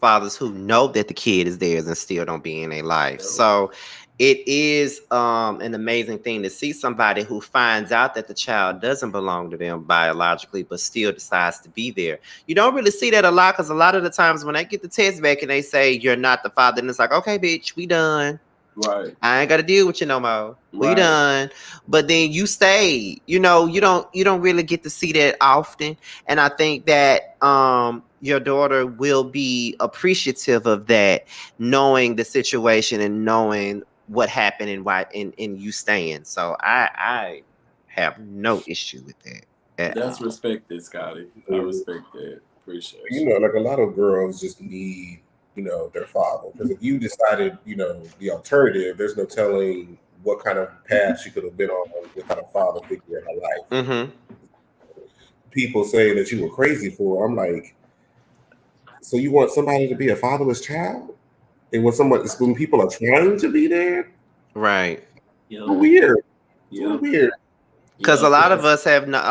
fathers who know that the kid is theirs and still don't be in their life. So it is an amazing thing to see somebody who finds out that the child doesn't belong to them biologically, but still decides to be there. You don't really see that a lot, because a lot of the times when they get the test back and they say you're not the father, and it's like, okay, bitch, we done. Right. I ain't got to deal with you no more. We done. But then you stay. You don't really get to see that often. And I think that your daughter will be appreciative of that, knowing the situation and knowing what happened and why in you staying. So I have no issue with that. Uh, That's respected, Scotty. I respect that. Appreciate like a lot of girls just need, their father. Because if you decided, the alternative, there's no telling what kind of path she could have been on without a father figure in her life. Mm-hmm. People say that you were crazy for her. I'm like, So you want somebody to be a fatherless child, and when people are trying to be there, Right. Yep. weird. Yep. Weird. Because Yep. a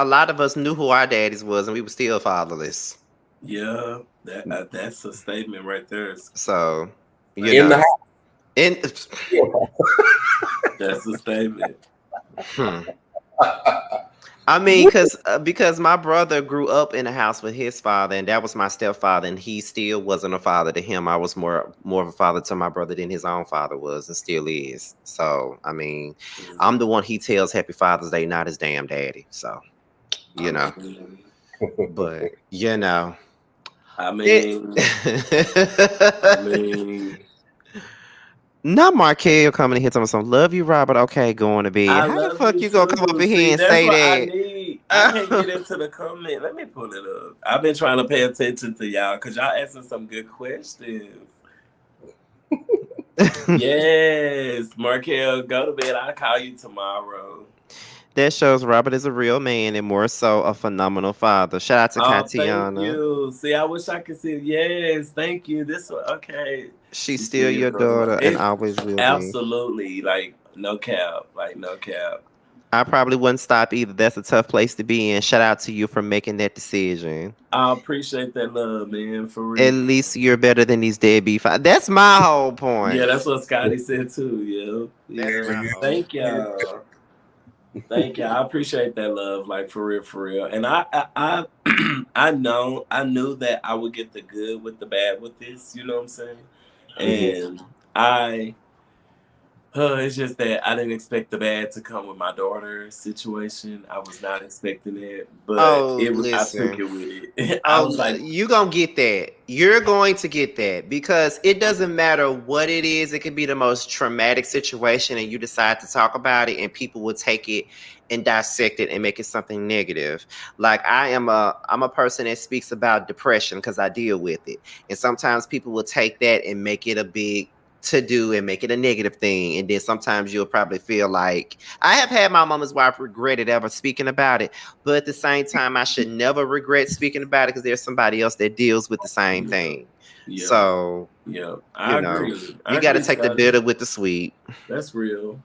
lot of us knew who our daddies was, and we were still fatherless. Yeah, that's a statement right there. So, you In the know, house. in That's a statement. I mean, because my brother grew up in a house with his father, and that was my stepfather, and he still wasn't a father to him. I was more of a father to my brother than his own father was, and still is. So, I mean, I'm the one he tells Happy Father's Day, not his damn daddy. So, you know, but you know, I it. mean, Not Markel coming in here telling me some love you, Robert. Okay, going to bed. I How the love fuck you you gonna come up too. in See, here and that's say what I that? need. I can't get into the comment. Let me pull it up. I've been trying to pay attention to y'all because y'all asking some good questions. Yes, Markel, go to bed. I'll call you tomorrow. That shows Robert is a real man and more so a phenomenal father. Shout out to Oh, thank Katiana. you. See, I wish I could see. Yes, thank you. This one, okay. She's still your daughter and always will be. Absolutely, like no cap, no cap. I probably wouldn't stop either. That's a tough place to be in. Shout out to you for making that decision. I appreciate that love, man. For real. At least you're better than these deadbeat fathers. That's my whole point. Yeah, that's what Scotty said too. Yeah. That's my whole Thank y'all. Thank you. I appreciate that love, like for real. And I I knew that I would get the good with the bad with this. You know what I'm saying? And it's just that I didn't expect the bad to come with my daughter's situation. I was not expecting it, but I took it with it. I was like, you gonna get that. You're going to get that because it doesn't matter what it is. It could be the most traumatic situation, and you decide to talk about it, and people will take it and dissect it and make it something negative. Like I'm a person that speaks about depression because I deal with it, and sometimes people will take that and make it a big to do and make it a negative thing. And then sometimes you'll probably feel like I have had my moments where I've regretted ever speaking about it, but at the same time, I should never regret speaking about it because there's somebody else that deals with the same thing. Yeah. So, I agree. You got to take the bitter with the sweet. That's real.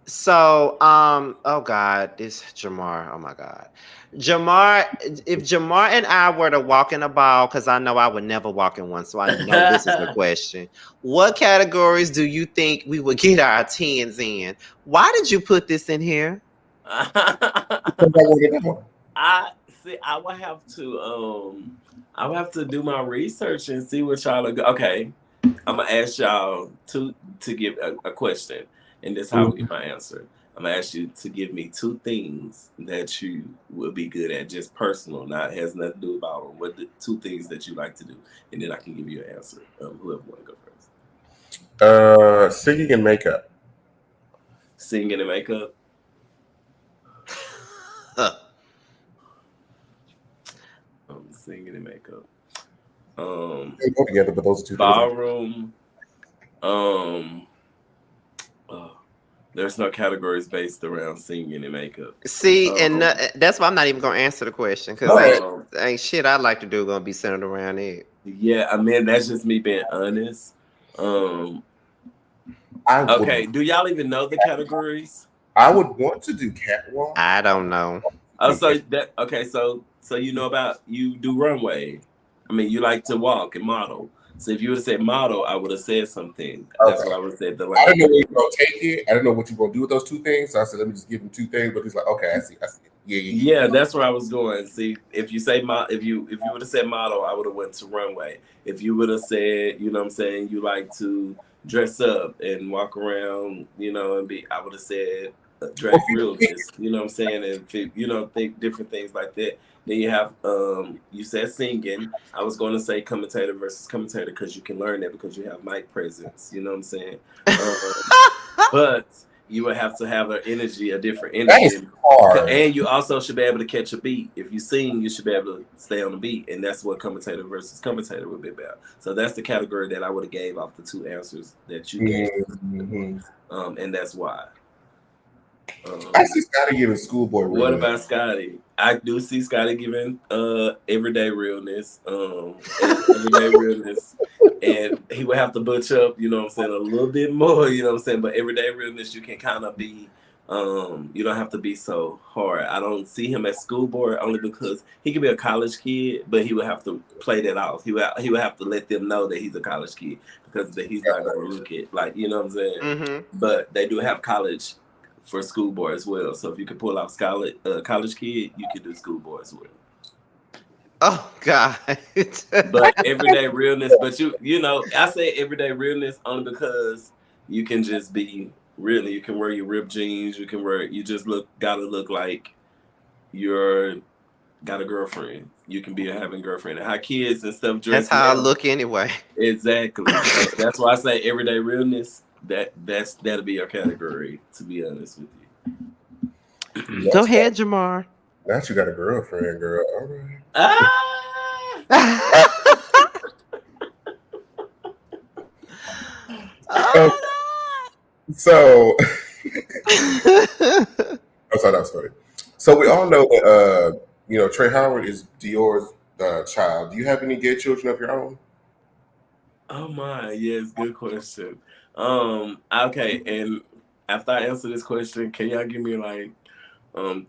So, oh God, this Jamar. Oh my God. Jamar, if Jamar and I were to walk in a ball, because I know I would never walk in one, so I know this is the question. What categories do you think we would get our 10s in? Why did you put this in here? I see. I would have to do my research and see what y'all are. Okay, I'm gonna ask y'all to give a question, and this is how we get my answer. I'm gonna ask you to give me 2 things that you will be good at, just personal, not has nothing to do about what the 2 things that you like to do, and then I can give you an answer. Whoever want to go first. Singing and makeup. Singing and makeup. Singing and makeup. They go together, but those are 2 Ballroom. There's no categories based around singing and makeup. See, and that's why I'm not even gonna answer the question because ain't shit I like to do gonna be centered around it. Yeah, I mean that's just me being honest. Okay, do y'all even know the categories? I would want to do catwalk. I don't know. Oh, so you know about you do runway. I mean, you like to walk and model. So if you would have said model, I would have said something. Okay. That's what I would have said. I didn't know where you were going to take it. I didn't know what you were going to do with those 2 things. So I said, let me just give him 2 things. But he's like, okay, I see. Yeah, that's where I was going. See, if you say if you would have said model, I would have went to runway. If you would have said, you know what I'm saying, you like to dress up and walk around, and I would have said dress realness, you know what I'm saying, and think different things like that. Then you have you said singing. I was going to say commentator versus commentator because you can learn that because you have mic presence, you know what I'm saying. But you would have to have a different energy, and you also should be able to catch a beat. If you sing, you should be able to stay on the beat, and that's what commentator versus commentator would be about. So that's the category that I would have gave off the 2 answers that you gave, and that's why. I see Scotty giving schoolboy realness. What about Scotty? I do see Scotty giving everyday realness, everyday realness, and he would have to butch up, you know what I'm saying, a little bit more, you know what I'm saying. But everyday realness, you can kind of be, you don't have to be so hard. I don't see him as schoolboy only because he could be a college kid, but he would have to play that off. He would have to let them know that he's a college kid because that he's not going to look it like, you know what I'm saying. Mm-hmm. But they do have college for schoolboy as well. So if you could pull out college kid, you could do schoolboy as well. Oh God. But everyday realness, but you know, I say everyday realness only because you can just be really, you can wear your ripped jeans, you just gotta look like you're got a girlfriend. You can be having girlfriend and have kids and stuff. That's how I look anyway. Exactly. So that's why I say everyday realness. That'll be your category, to be honest with you. Go ahead, Jamar. Now you got a girlfriend, girl. All right. So, I thought that was funny. So we all know that you know, Trey Howard is Dior's child. Do you have any gay children of your own? Oh my, yes, good question. Okay, and after I answer this question, can y'all give me like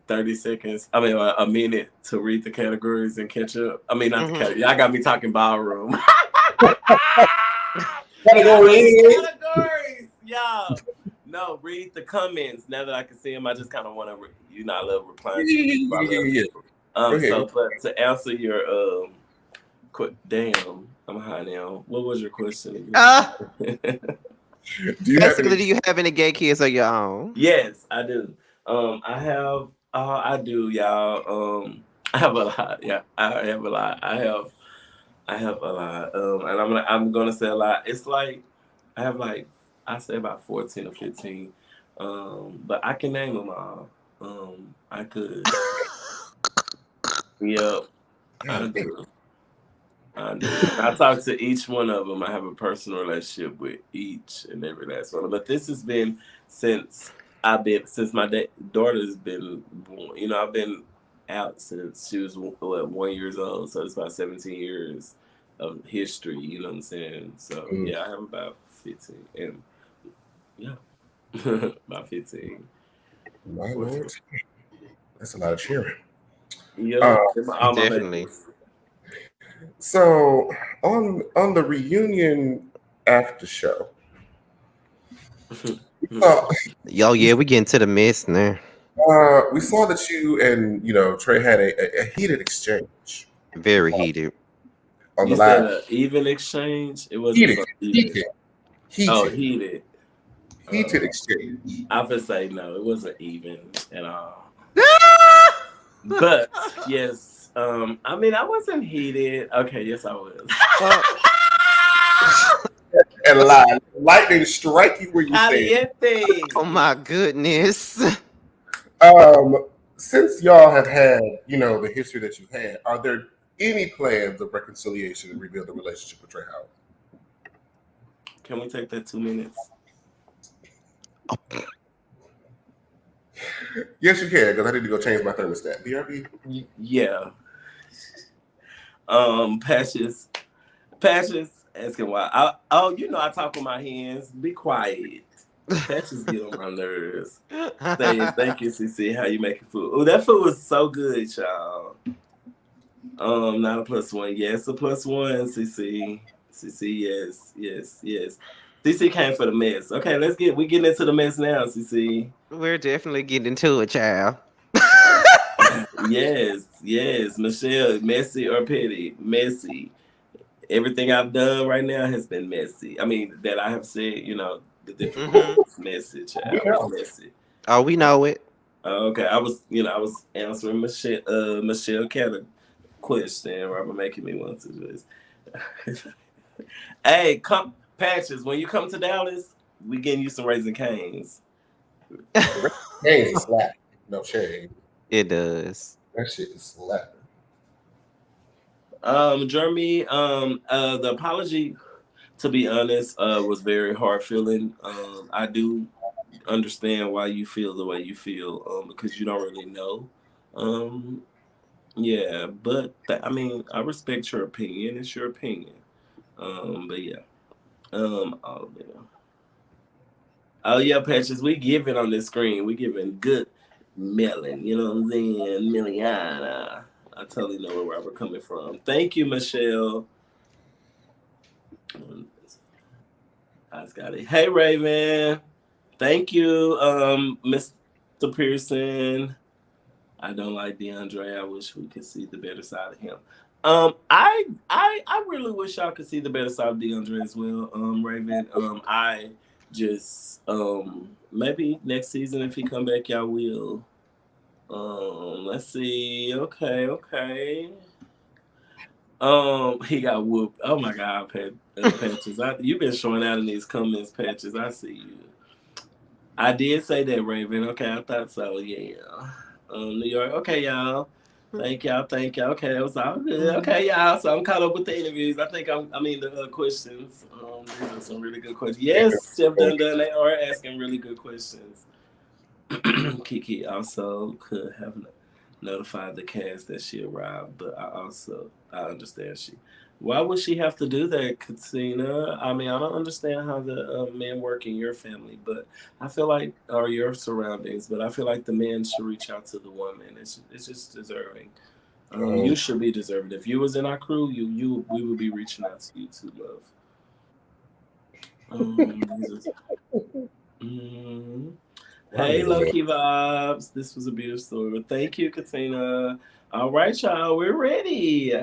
30 seconds? I mean, a minute to read the categories and catch up. I mean, not the categories. Y'all got me talking ballroom. Categories, y'all. No, read the comments. Now that I can see them, I just kind of want to, I love replying to people. So, but to answer your damn, I'm high now. What was your question? Do you have any gay kids of your own? Yes, I do. I do, y'all. I have a lot. Yeah, I have a lot. I have a lot. And I'm gonna say a lot. It's like I have like I say about 14 or 15. But I can name them all. I could. Yep. I do. I talk to each one of them. I have a personal relationship with each and every last one. But this has been since my daughter's been born. You know, I've been out since she was 1 year old. So it's about 17 years of history. You know what I'm saying? So yeah, I have about 15, and yeah, about 15. My Lord, that's a lot of cheering. Yeah, definitely. So on the reunion after show, yo, yeah, we getting to the mess now. We saw that you and Trey had a heated exchange. Very heated. On the live, said an even exchange. It wasn't heated. Oh, heated. Heated exchange. I would say no, it wasn't even at all. But yes, I mean, I wasn't heated. Okay, yes, I was. And lightning strike you where you stand. Oh my goodness. Since y'all have had, the history that you've had, are there any plans of reconciliation and rebuild the relationship with Trey Howard? Can we take that 2 minutes? Yes, you can, because I need to go change my thermostat. BRB? Yeah. Patches asking why. I talk with my hands. Be quiet. Patches get on my nerves. Saying thank you, CC. How you making food? Oh, that food was so good, y'all. Not a +1. Yes, a +1, CC. CC, yes. CC came for the mess. Okay, we getting into the mess now, CC. We're definitely getting into it, child. Yes. Michelle, messy or petty? Messy. Everything I've done right now has been messy. I mean, that I have said, the different messy, child. Messy. Oh, we know it. Okay, I was answering Michelle Keller question. Robert making me want to do this. Hey, come Patches. When you come to Dallas, we getting you some Raising Cane's. Cane's is slapping. No shade. It does. That shit is slapping. Jeremy, the apology, to be honest, was very hard feeling. I do understand why you feel the way you feel, because you don't really know. Um, yeah, but I mean, I respect your opinion. It's your opinion. But yeah. Oh yeah. Oh yeah, Patches, we giving on this screen. We giving good melon. You know what I'm saying? Milliana. I totally know where Robert coming from. Thank you, Michelle. I got it. Hey, Raven. Thank you, Mr. Pearson. I don't like DeAndre. I wish we could see the better side of him. I really wish y'all could see the better side of DeAndre as well. Raven. I just maybe next season if he come back, y'all will. Let's see. Okay. He got whooped. Oh my God, Patches. You've been showing out in these comments, Patches. I see you. I did say that, Raven. Okay, I thought so. Yeah. New York. Okay, y'all. Thank y'all. Okay, that was all good. Okay, y'all. So I'm caught up with the interviews. I mean, the questions. These are some really good questions. Yes, Chef Dun. They are asking really good questions. Kiki also could have notified the cast that she arrived, but I understand she. Why would she have to do that, Katina? I mean, I don't understand how the men work in your family, but I feel like, or your surroundings, but I feel like the men should reach out to the woman. It's just deserving. You should be deserving. If you was in our crew, we would be reaching out to you too, love. Hey, Low-Key Vibes. This was a beautiful story. Thank you, Katina. All right, y'all. We're ready.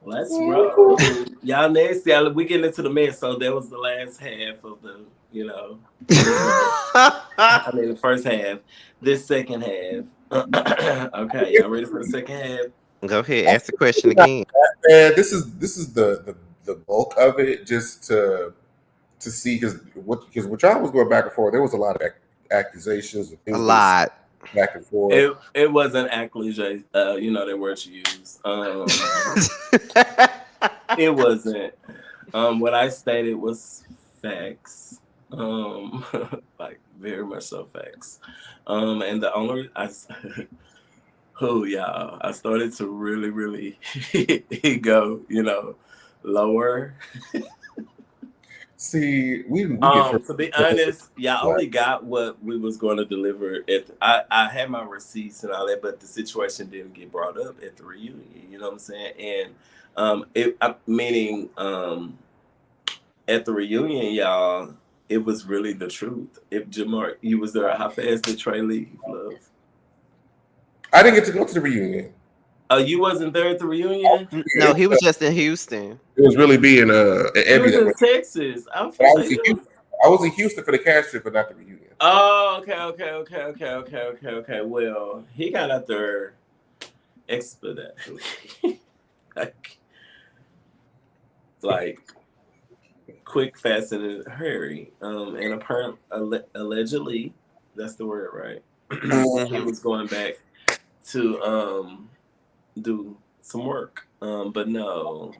Let's roll. Y'all next, we getting into the mess. So that was the last half of the, I mean, the first half. This second half. Okay, y'all ready for the second half? Go ahead, ask the question again. Man, this is the bulk of it, just to see because what y'all was going back and forth. There was a lot of accusations and A things lot. back and forth. It wasn't accusation. That word you use. It wasn't. What I stated was facts. Like very much so facts. And the only y'all, I started to really go, lower. See, we get To be honest, y'all only got what we was going to deliver. I had my receipts and all that, but the situation didn't get brought up at the reunion. You know what I'm saying? And meaning at the reunion, y'all, it was really the truth. If Jamar, you was there, how fast did Trey leave, love? I didn't get to go to the reunion. Oh, you wasn't there at the reunion? No, he was just in Houston. It was really being He was in Texas. I was in Houston for the cash trip, but not the reunion. Oh, okay. Well, he got out there expeditiously. like quick, fast, and in a hurry. And allegedly, that's the word, right? He was going back to do some work. But no,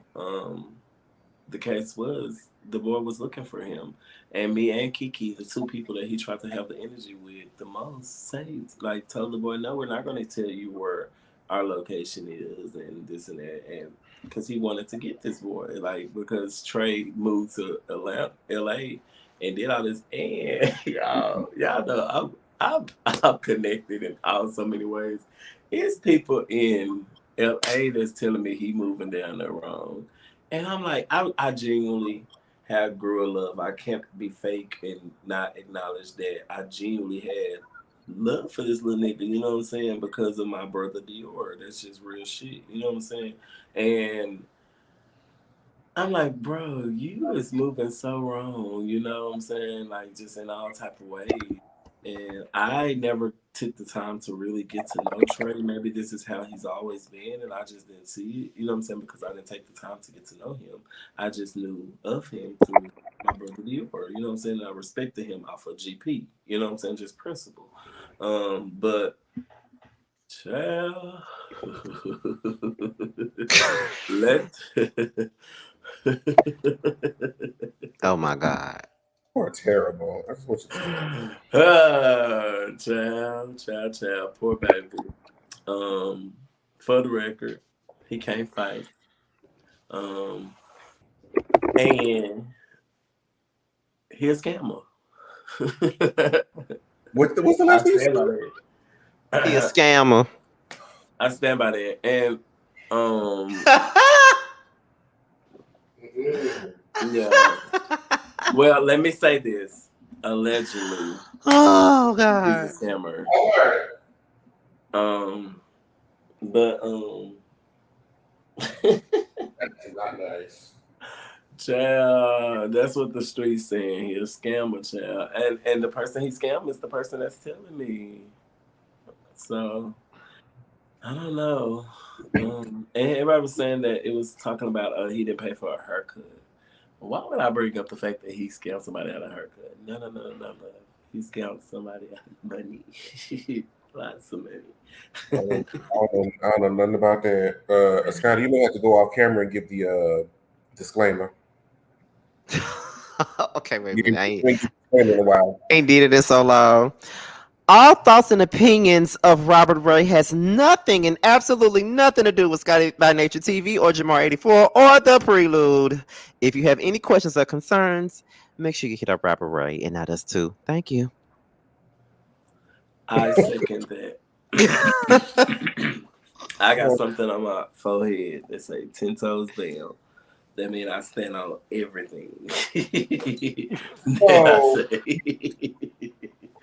the case was the boy was looking for him. And me and Kiki, the two people that he tried to have the energy with the most, told the boy, no, we're not going to tell you where our location is and this and that. And because he wanted to get this boy, because Trey moved to LA and did all this. And y'all know I'm connected in so many ways. It's people in LA that's telling me he moving down there wrong. And I'm like, I genuinely have grew a love. I can't be fake and not acknowledge that I genuinely had love for this little nigga, you know what I'm saying? Because of my brother Dior. That's just real shit. You know what I'm saying? And I'm like, bro, you is moving so wrong, you know what I'm saying? Like just in all type of ways. And I never took the time to really get to know Trey. Maybe this is how he's always been, and I just didn't see it. You know what I'm saying? Because I didn't take the time to get to know him. I just knew of him through my brother Dior. You know what I'm saying? And I respected him off of GP. You know what I'm saying? Just principle. But child, let Oh my God. terrible. I just want you to Child, poor baby. For the record, he can't fight. And he a scammer. what's the I last thing you stand by said? He a that. scammer. I stand by that. And yeah. Well, let me say this. Allegedly, Oh he's a God. scammer. All right. But That's not nice. child, that's what the streets saying. He a scammer, child. And the person he scammed is the person that's telling me. So I don't know. And everybody was saying that it was talking about he didn't pay for a haircut. Why would I bring up the fact that he scammed somebody out of a haircut? No. He scammed somebody out of money. Lots of money. I don't know nothing about that. Scotty, you may have to go off camera and give the disclaimer. Okay, wait a You minute. didn't I you ain't get the disclaimer in a while. ain't did it in so long. All thoughts and opinions of Robert Ray has nothing and absolutely nothing to do with Scotty by Nature TV or Jamar 84 or the Prelude. If you have any questions or concerns, make sure you hit up Robert Ray and not us too. Thank you. I second that. I got something on my forehead that say 10 toes down. That means I stand on everything that I So, say.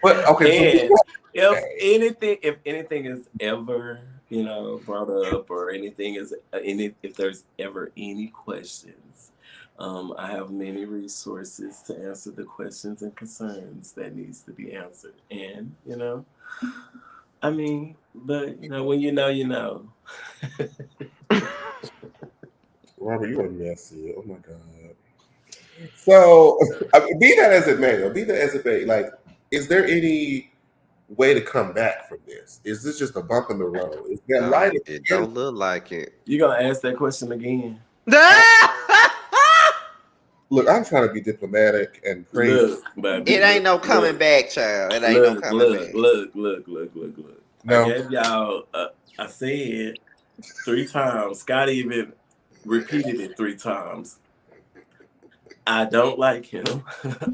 but okay, And so if anything is ever, brought up or anything is if there's ever any questions, I have many resources to answer the questions and concerns that needs to be answered. And I mean, but when you know, you know. Robert, you are messy. Oh my god. So, I mean, be that as it may, though, be that as it may, like, is there any way to come back from this? Is this just a bump in the road? Is there light at It the end? don't look like it. You gonna ask that question again? Look, I'm trying to be diplomatic and crazy. Look, baby, It ain't no coming look, back, child. It ain't no look, coming look, back. look, look, look, look, look. I No, gave y'all. I said 3 times. Scotty even repeated it 3 times. I don't like him.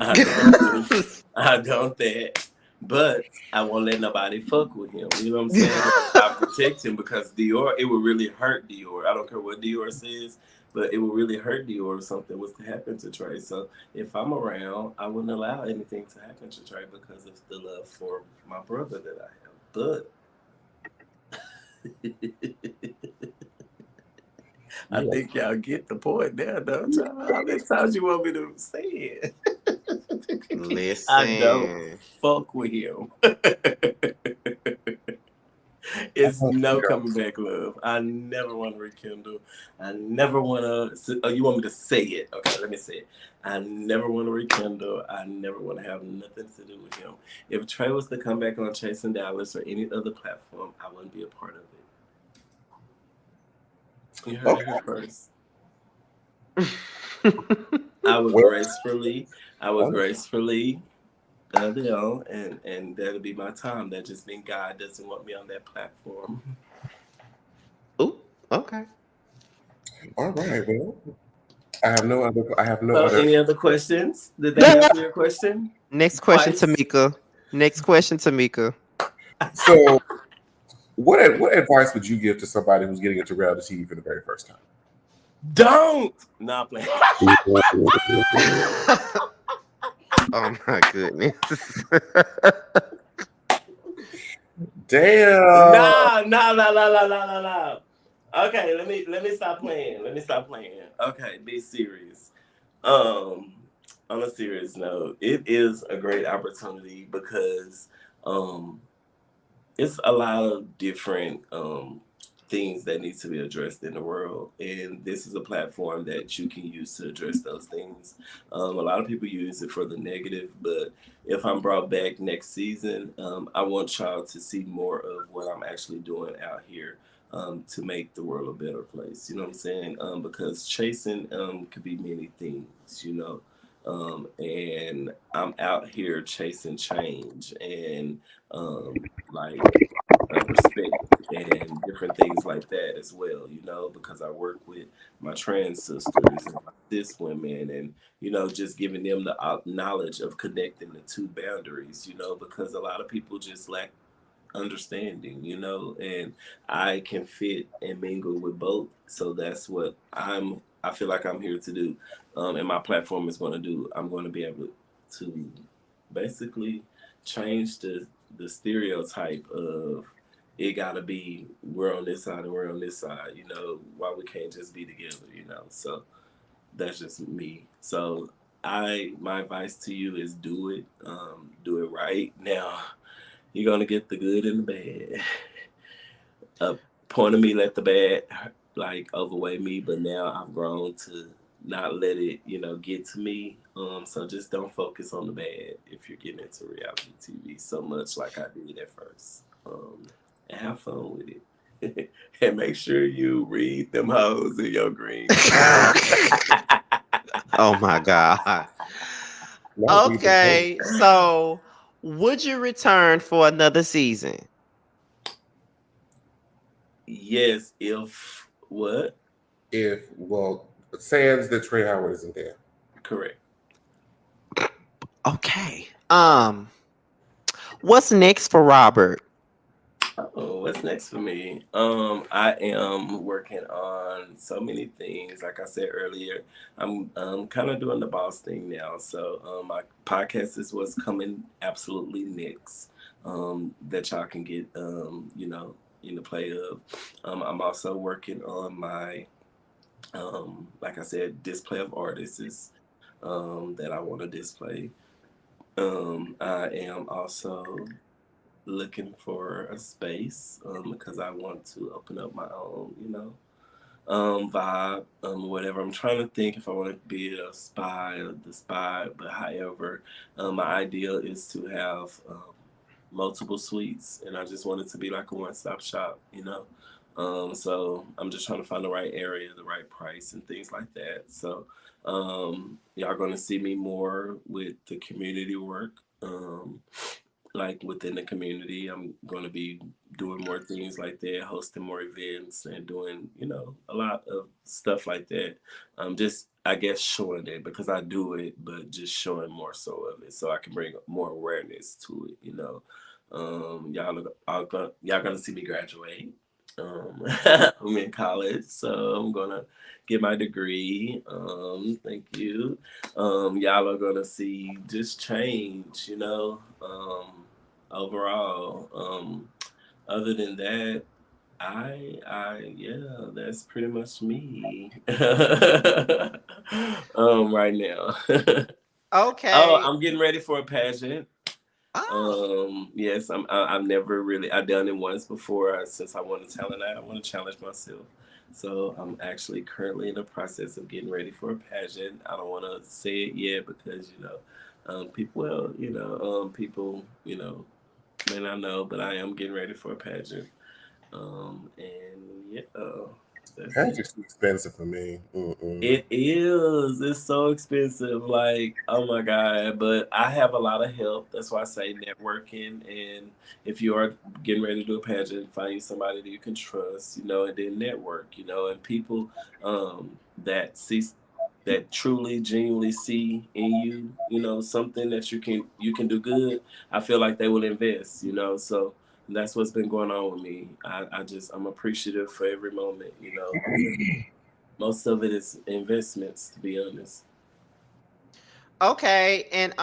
I don't this. I don't that. But I won't let nobody fuck with him. You know what I'm saying? I protect him because Dior, it would really hurt Dior. I don't care what Dior says, but it would really hurt Dior if something was to happen to Trey. So if I'm around, I wouldn't allow anything to happen to Trey because of the love for my brother that I have. But I think y'all get the point now, don't y'all? How many times you want me to say it? I don't Listen. fuck with him. It's no coming back, love. I never want to rekindle. I never want to. Oh, you want me to say it? Okay, let me say it. I never want to rekindle. I never want to have nothing to do with him. If Trey was to come back on Chasing Dallas or any other platform, I wouldn't be a part of it. You heard it here first. I would gracefully and that'll be my time. That just means God doesn't want me on that platform. Ooh, okay. all right. Well, I have no So, other. any other questions? Did that answer your question? Next question, Twice. Tamika. Next question, Tamika. So, what advice would you give to somebody who's getting into reality TV for the very first time? Don't. Nah, playing. Oh my goodness. Damn. Nah. Okay, let me stop playing. Okay, be serious. On a serious note, it is a great opportunity because it's a lot of different things that need to be addressed in the world, and this is a platform that you can use to address those things. A lot of people use it for the negative, but if I'm brought back next season, I want y'all to see more of what I'm actually doing out here. To make the world a better place, you know what I'm saying? Because chasing could be many things, And I'm out here chasing change and like respect and different things like that as well, you know, because I work with my trans sisters and my cis women and, you know, just giving them the knowledge of connecting the two boundaries, you know, because a lot of people just lack understanding, you know, and I can fit and mingle with both. So that's what I feel like I'm here to do. And my platform is going to do. I'm going to be able to basically change the stereotype of it gotta be we're on this side and we're on this side, you know, why we can't just be together, you know. So that's just me. So my advice to you is do it right. Now you're gonna get the good and the bad. A point of me let the bad like overweigh me, but now I've grown to not let it, you know, get to me. So just don't focus on the bad if you're getting into reality TV so much like I did at first. And have fun with it. And make sure you read them hoes in your green. Oh my God. Not read the post. Okay, so would you return for another season? Yes, if what? If well, sans that Trey Howard isn't there. Correct. Okay. What's next for Robert? Oh, what's next for me? I am working on so many things. Like I said earlier, I'm kind of doing the boss thing now. So my podcast is what's coming absolutely next. That y'all can get you know, in the play of. I'm also working on my like I said, display of artists that I want to display. I am also looking for a space because I want to open up my own, you know, vibe, whatever. I'm trying to think if I want to be a spy or the spy, but however, my ideal is to have multiple suites, and I just want it to be like a one-stop shop, you know. So I'm just trying to find the right area, the right price, and things like that. So y'all gonna see me more with the community work. Like within the community, I'm going to be doing more things like that, hosting more events and doing, you know, a lot of stuff like that. Just, I guess, showing it because I do it, but just showing more so of it so I can bring more awareness to it, you know. Y'all gonna see me graduate. I'm in college, so I'm gonna get my degree. Thank you. Y'all are gonna see just change, you know. Overall, other than that, yeah, that's pretty much me. Right now. Oh, Okay. I'm getting ready for a pageant. Oh. Yes, I've never really I've done it once before. Since I won the talent, I want to challenge myself. So I'm actually currently in the process of getting ready for a pageant. I don't want to say it yet because you know, people, well, you know, people, you know, may not know, but I am getting ready for a pageant. And yeah, that's That's it. just too expensive for me. Mm-mm. It is. It's so expensive. Like, oh my God. But I have a lot of help. That's why I say networking. And if you are getting ready to do a pageant, find somebody that you can trust, you know, and then network, you know, and people that see that truly genuinely see in you, you know, something that you can do good. I feel like they will invest, you know. So that's what's been going on with me. I'm appreciative for every moment, you know, because most of it is investments, to be honest. Okay. And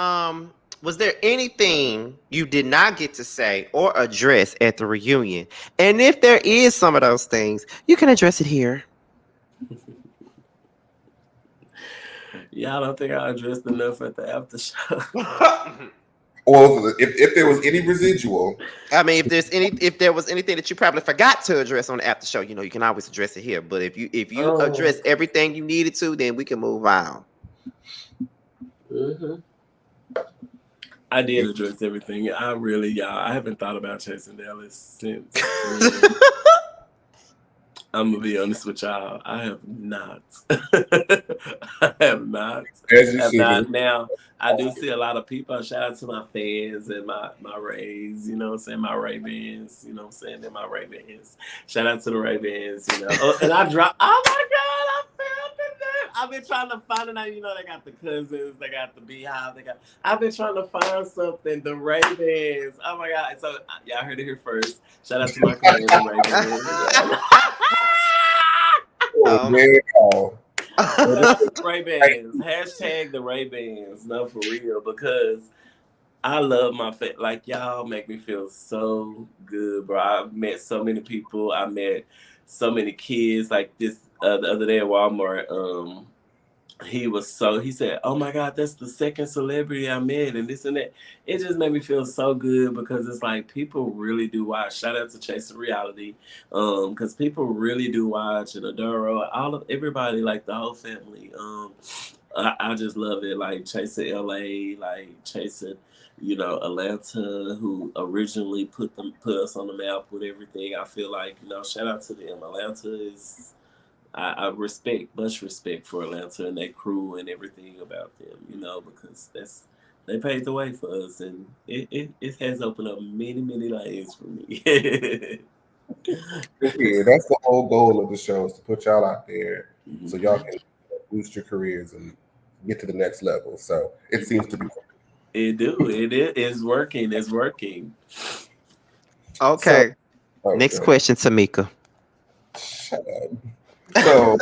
was there anything you did not get to say or address at the reunion? And if there is some of those things, you can address it here. Yeah, I don't think I addressed enough at the after show. Well, if there was any residual, I mean, if there was anything that you probably forgot to address on the after show, you know, you can always address it here. But if you Oh, address everything you needed to, then we can move on. hmm I did address everything. Y'all, I haven't thought about chasing Dallas since. I'm gonna be honest with y'all. I have not. I have not. As you Have should. not. Now, I do see a lot of people. Shout out to my fans and my Rays, you know what I'm saying? My Ray-Bans, you know what I'm saying? And my Ray-Bans. Shout out to the Ray-Bans, you know. Oh, and I dropped, oh my God, I found the name. I've been trying to find it out. You know, they got the cousins, they got the Beehive, I've been trying to find something, the Ray-Bans. Oh my God. So, y'all heard it here first. Shout out to my cousin, the Ray-Bans. Oh, man. Ray-Bans. Hashtag the Ray-Bans. No, for real. Because I love my like, y'all make me feel so good, bro. I've met so many people. I met so many kids. Like this the other day at Walmart, he said, "Oh my God, that's the second celebrity I met," and this and that. It just made me feel so good because it's like people really do watch. Shout out to Chasing Reality, because people really do watch, and Adoro, everybody, like the whole family. I just love it. Like Chasing LA, like Chasing, Atlanta, who originally put us on the map with everything. I feel like, shout out to them. Atlanta is. I respect, much respect for Atlanta and their crew and everything about them, because they paved the way for us, and it has opened up many, many lanes for me. Yeah, that's the whole goal of the show, is to put y'all out there so y'all can boost your careers and get to the next level. So it seems to be working. It is working. It's working. Okay. So, next question, Tamika. Shut up. So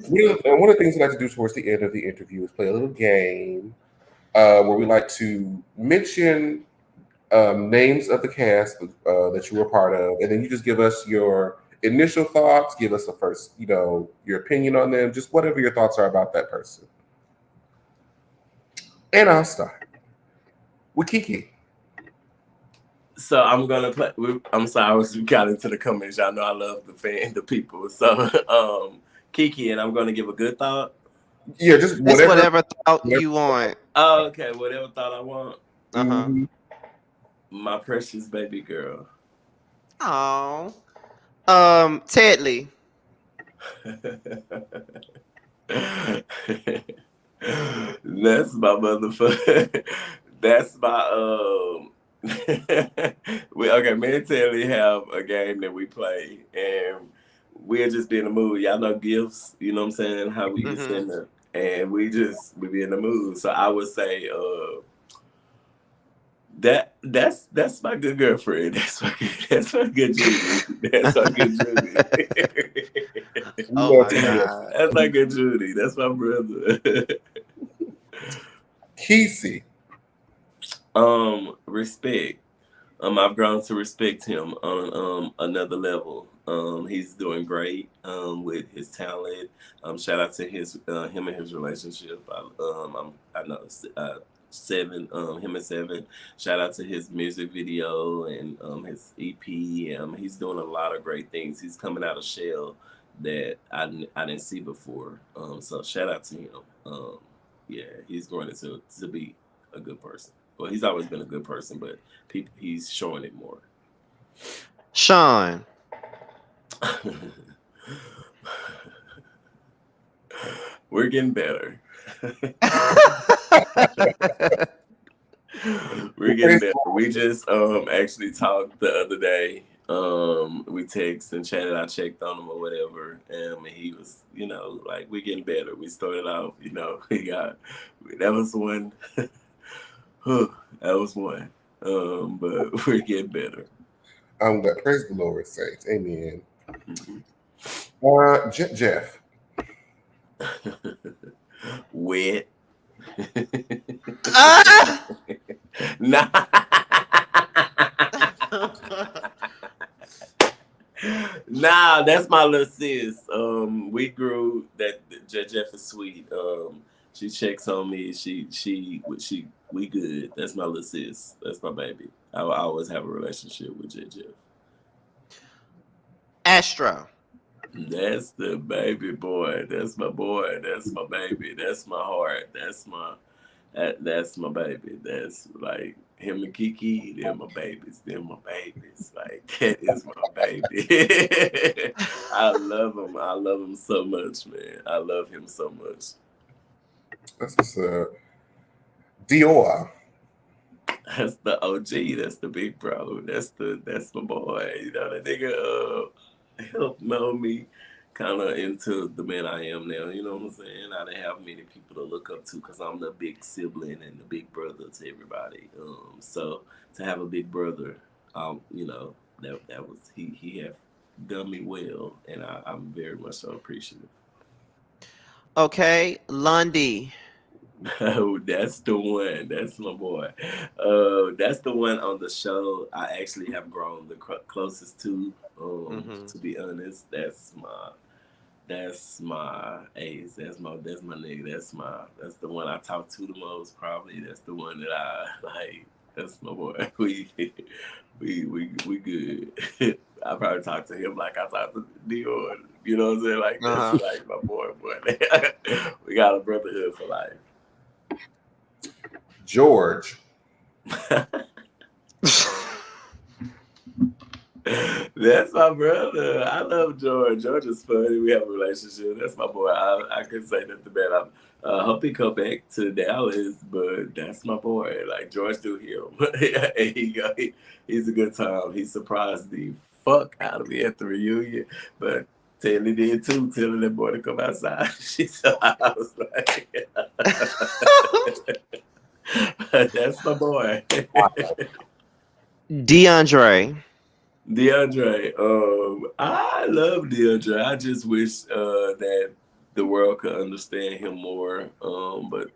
one of the things we like to do towards the end of the interview is play a little game where we like to mention names of the cast that you were part of, and then you just give us your initial thoughts, give us a first, your opinion on them, just whatever your thoughts are about that person. And I'll start with Kiki. So I'm gonna play. I'm sorry, I was got into the comments. Y'all know I love the people. So Kiki, and I'm gonna give a good thought. Yeah, just whatever thought you want. Oh, okay, whatever thought I want. Mm-hmm. My precious baby girl. Oh, Tedley. That's my motherfucker. That's my okay, me and Telly have a game that we play, and we'll just be in the mood. Y'all know gifts, you know what I'm saying? How we just send them, and we be in the mood. So I would say that's my good girlfriend. That's my good Judy. That's my good Judy. Oh my God. That's my good Judy. That's my brother. Kesey. Respect. I've grown to respect him on another level. He's doing great with his talent. Shout out to him and his relationship. I know him and Seven. Shout out to his music video and his EP. He's doing a lot of great things. He's coming out of shell that I didn't see before. So shout out to him. Yeah, he's growing to be a good person. Well, he's always been a good person, but he's showing it more. Sean. We're getting better. We're getting better. We just actually talked the other day. We texted and chatted. I checked on him or whatever, and he was, like, we're getting better. We started out, that was one. That was one. But we're getting better. I'm glad. Praise the Lord, saints. Amen. Mm-hmm. Jeff. Wet. Nah. Nah, that's my little sis. We grew that Jeff is sweet. She checks on me. We good. That's my little sis. That's my baby. I always have a relationship with Jeff. Astro. That's the baby boy. That's my boy. That's my baby. That's my heart. That's my baby. That's like him and Kiki, they're my babies. They're my babies. Like, that is my baby. I love him. I love him so much, man. I love him so much. That's what's Dior. That's the OG. That's the big bro. That's my boy. You know, that nigga helped mold me kind of into the man I am now. You know what I'm saying? I didn't have many people to look up to because I'm the big sibling and the big brother to everybody. So to have a big brother, you know, that was he have done me well, and I'm very much so appreciative. Okay, Lundy. Oh, that's the one. That's my boy. That's the one on the show I actually have grown the closest to. To be honest, that's my ace. That's my nigga. That's the one I talk to the most. Probably that's the one that I like. That's my boy. We good. I probably talk to him like I talk to Dior. You know what I'm saying? Like that's like my boy. We got a brotherhood for life. George. That's my brother. I love George. George is funny. We have a relationship. That's my boy. I couldn't say nothing bad. I hope he come back to Dallas, but that's my boy. Like, George do him. He's a good time. He surprised the fuck out of me at the reunion, but Taylor did too. Telling that boy to come outside. She said, I was like, that's my boy. DeAndre. I love DeAndre. I just wish that the world could understand him more. But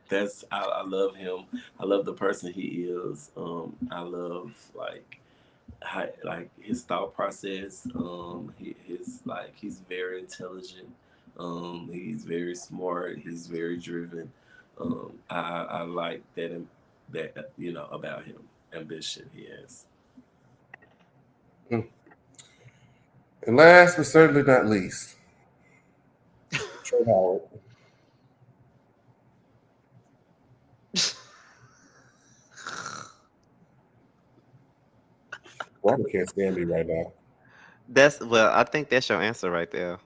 I love him. I love the person he is. I love his thought process. He's very intelligent. He's very smart. He's very driven. I like that about him. Ambition he has. And last but certainly not least, Trey Howard. Robert can't stand me right now. I think that's your answer right there.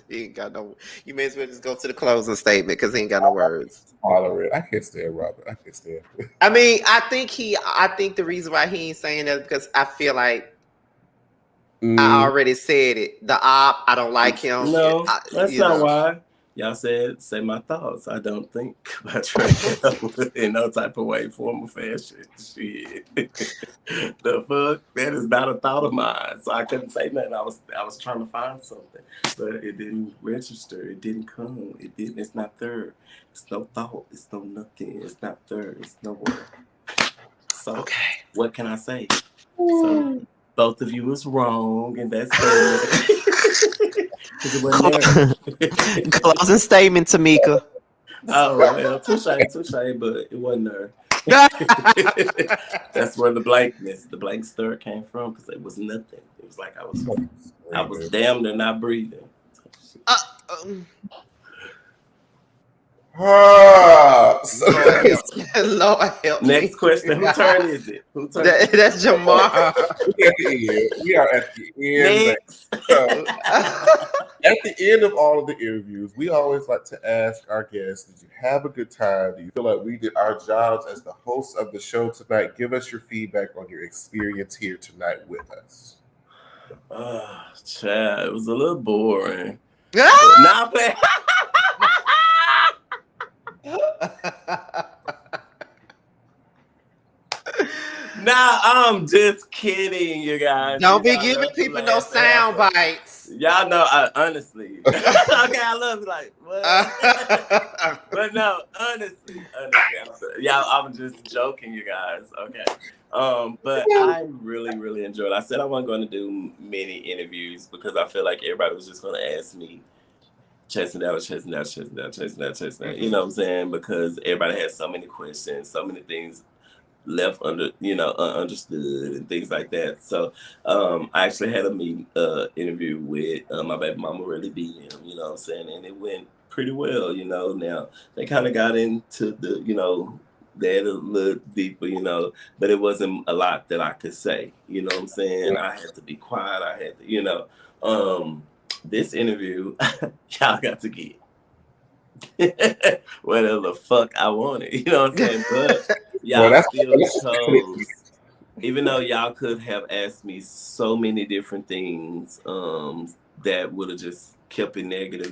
He ain't got no. You may as well just go to the closing statement because he ain't got no words. I can't stand Robert. I can't stand him. I mean, I think the reason why he ain't saying that is because I feel like I already said it. The op, I don't like him. No, that's not why. Y'all said, say my thoughts. I don't think about Trey in no type of way, form, or fashion. Shit. The fuck? That is not a thought of mine. So I couldn't say nothing. I was trying to find something. But it didn't register. It didn't come. It's not there. It's no thought. It's no nothing. It's not there. It's nowhere. So what can I say? So both of you was wrong, and that's it. Closing statement, Tamika. Oh well, touche, but it wasn't her. That's where the blank stare came from, because it was nothing. It was like I was damn near not breathing. Lord help me. Next question. Whose turn is it? That's Jamar. We are at the end. So, at the end of all of the interviews, we always like to ask our guests, did you have a good time? Do you feel like we did our jobs as the hosts of the show tonight? Give us your feedback on your experience here tonight with us. Chad, it was a little boring. Nah, I'm just kidding, you guys. Don't be giving people no sound bites. Y'all know, honestly. Okay, I love it. Like, what? But no, honestly, I'm just joking, you guys. Okay. But I really, really enjoyed it. I said I wasn't going to do many interviews because I feel like everybody was just going to ask me chasing down. You know what I'm saying? Because everybody has so many questions, so many things left ununderstood and things like that. So I actually had a interview with my baby mama, Really DM, you know what I'm saying? And it went pretty well, Now they kind of got into the, that a little deeper, you know, but it wasn't a lot that I could say, you know what I'm saying? I had to be quiet. I had to, you know, this interview, y'all got to get whatever the fuck I wanted, you know what I'm saying? But Well, y'all still chose, even though y'all could have asked me so many different things, that would have just kept it negative.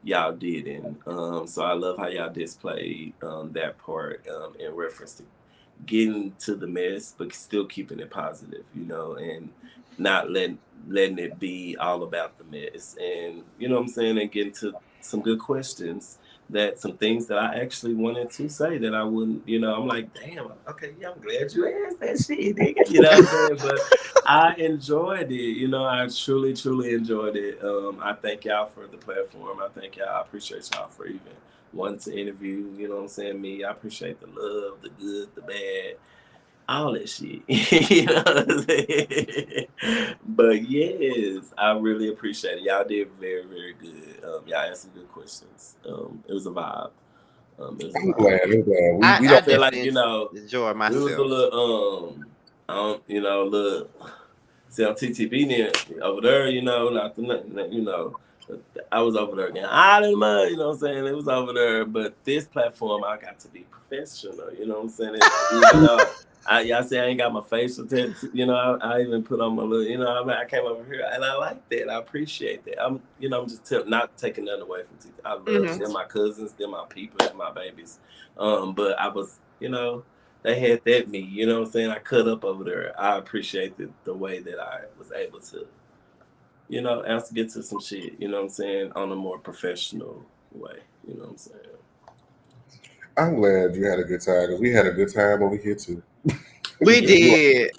Y'all didn't. So I love how y'all displayed that part in reference to getting to the mess, but still keeping it positive, you know, and not letting it be all about the mess. And you know what I'm saying, and getting to some good questions, that some things that I actually wanted to say that I wouldn't, you know, I'm like, damn, okay, yeah, I'm glad you asked that shit, nigga. You know what I'm saying? But I enjoyed it, you know, I truly enjoyed it. I thank y'all for the platform. I thank y'all, I appreciate y'all for even wanting to interview, you know what I'm saying, me. I appreciate the love, the good, the bad, all that shit. You know what I'm saying? But yes, I really appreciate it. Y'all did very good. Y'all asked some good questions. It was a vibe. It was a I'm vibe. glad. I'm glad. We I I don't. feel like, definitely you know, enjoy we was a myself. little you know, little see on TTB near over there, you know, not the, you know, I was over there again. I didn't mind, you know what I'm saying? It was over there, but this platform I got to be professional, you know what I'm saying? Even though y'all say I ain't got my facial tattoo, you know, I even put on my little, you know, I came over here and I like that. I appreciate that. I'm, you know, I'm just not taking nothing away from TTB. I love them, my cousins, them my people, them my babies. But I was, you know, they had that me, you know what I'm saying? I cut up over there. I appreciated the way that I was able to, you know, get to some shit, you know what I'm saying, on a more professional way, you know what I'm saying? I'm glad you had a good time because we had a good time over here too. We You did.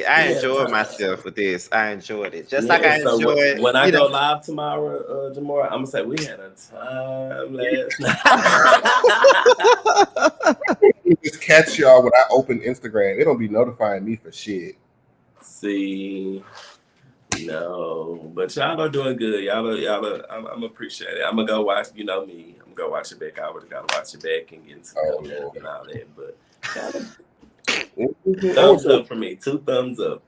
I Yeah, enjoyed time. myself with this. I enjoyed it. Just like Yeah, I so enjoyed, when I you know. go live tomorrow, Jamar, I'm gonna say we had a time last just catch y'all when I open Instagram. It don't be notifying me for shit. See, no, but y'all are doing good. I'm appreciate it. I'm gonna go watch. You know me. I'm gonna go watch it back. I would have gotta watch it back and get into Oh comments and all that. But Lord. thumbs up for me. 2 thumbs up.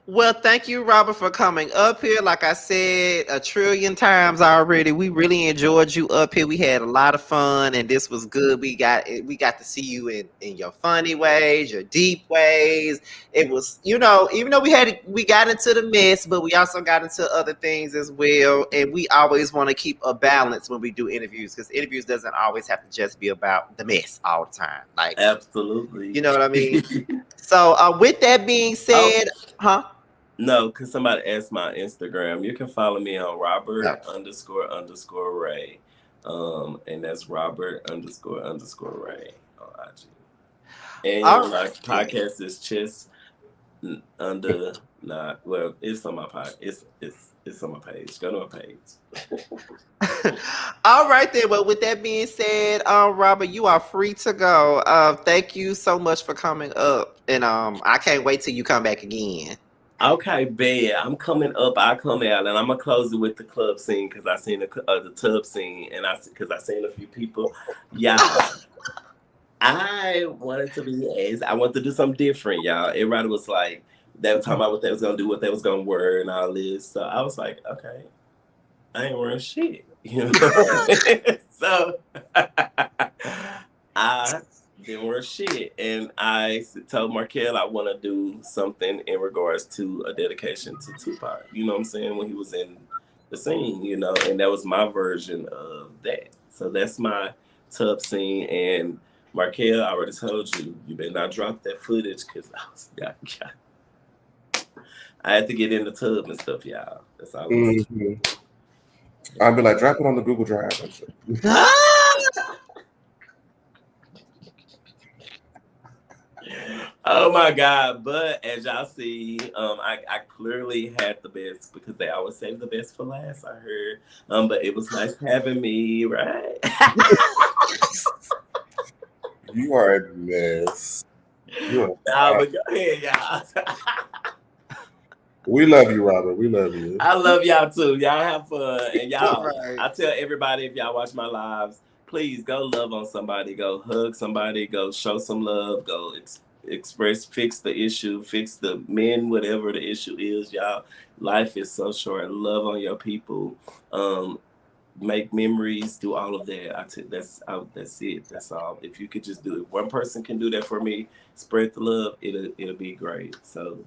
Well, thank you, Robert, for coming up here. Like I said a trillion times already, we really enjoyed you up here. We had a lot of fun, and this was good. We got to see you in your funny ways, your deep ways. It was, you know, even though we got into the mess, but we also got into other things as well. And we always want to keep a balance when we do interviews, because interviews doesn't always have to just be about the mess all the time. Like, Absolutely. you know what I mean? So, with that being said, huh? No, because somebody asked my Instagram. You can follow me on No. Robert__Ray. And that's Robert__Ray on IG. All And my right. podcast is Chess under not well, it's on my pod. It's on my page. Go to my page. All right then. Well, with that being said, Robert, you are free to go. Thank you so much for coming up, and I can't wait till you come back again. Okay, bad. I'm coming up. I come out, and I'm gonna close it with the club scene because I seen the tub scene, and because I seen a few people. Y'all, I wanted to be as I wanted to do something different, y'all. Everybody was like, they were talking about what they was gonna do, what they was gonna wear, and all this. So I was like, okay, I ain't wearing shit, you know. So I didn't wear shit, and I told Markel I want to do something in regards to a dedication to Tupac. You know what I'm saying, when he was in the scene, you know, and that was my version of that. So that's my tub scene, and Markel, I already told you, you better not drop that footage because I had to get in the tub and stuff, y'all. That's all I'm saying. I'd be like, drop it on the Google Drive. And shit. Oh my God. But as y'all see, I clearly had the best because they always save the best for last, I heard. But it was nice having me, right? You are a mess. You are Nah, but go ahead, y'all. We love you, Robert. We love you. I love y'all too. Y'all have fun. And y'all, Right. I tell everybody, if y'all watch my lives, please go love on somebody, go hug somebody, go show some love, go express, fix the issue, fix the men, whatever the issue is, y'all. Life is so short. Love on your people. Make memories, do all of that. That's it. That's all. If you could just do it, one person can do that for me. Spread the love. It'll be great. So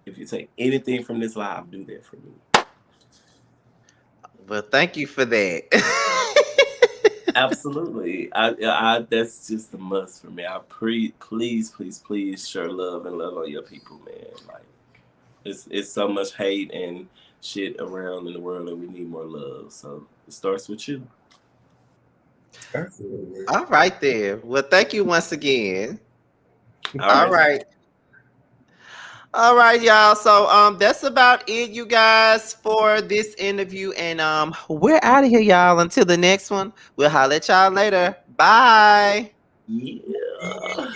if you take anything from this live, do that for me. Well, thank you for that. Absolutely. I that's just a must for me. Please, share love and love on your people, man. Like it's so much hate and shit around in the world, and we need more love. So it starts with you. Absolutely. All right there. Well, thank you once again. All right. All right, y'all. So that's about it, you guys, for this interview. And we're out of here, y'all. Until the next one. We'll holler at y'all later. Bye. Yeah.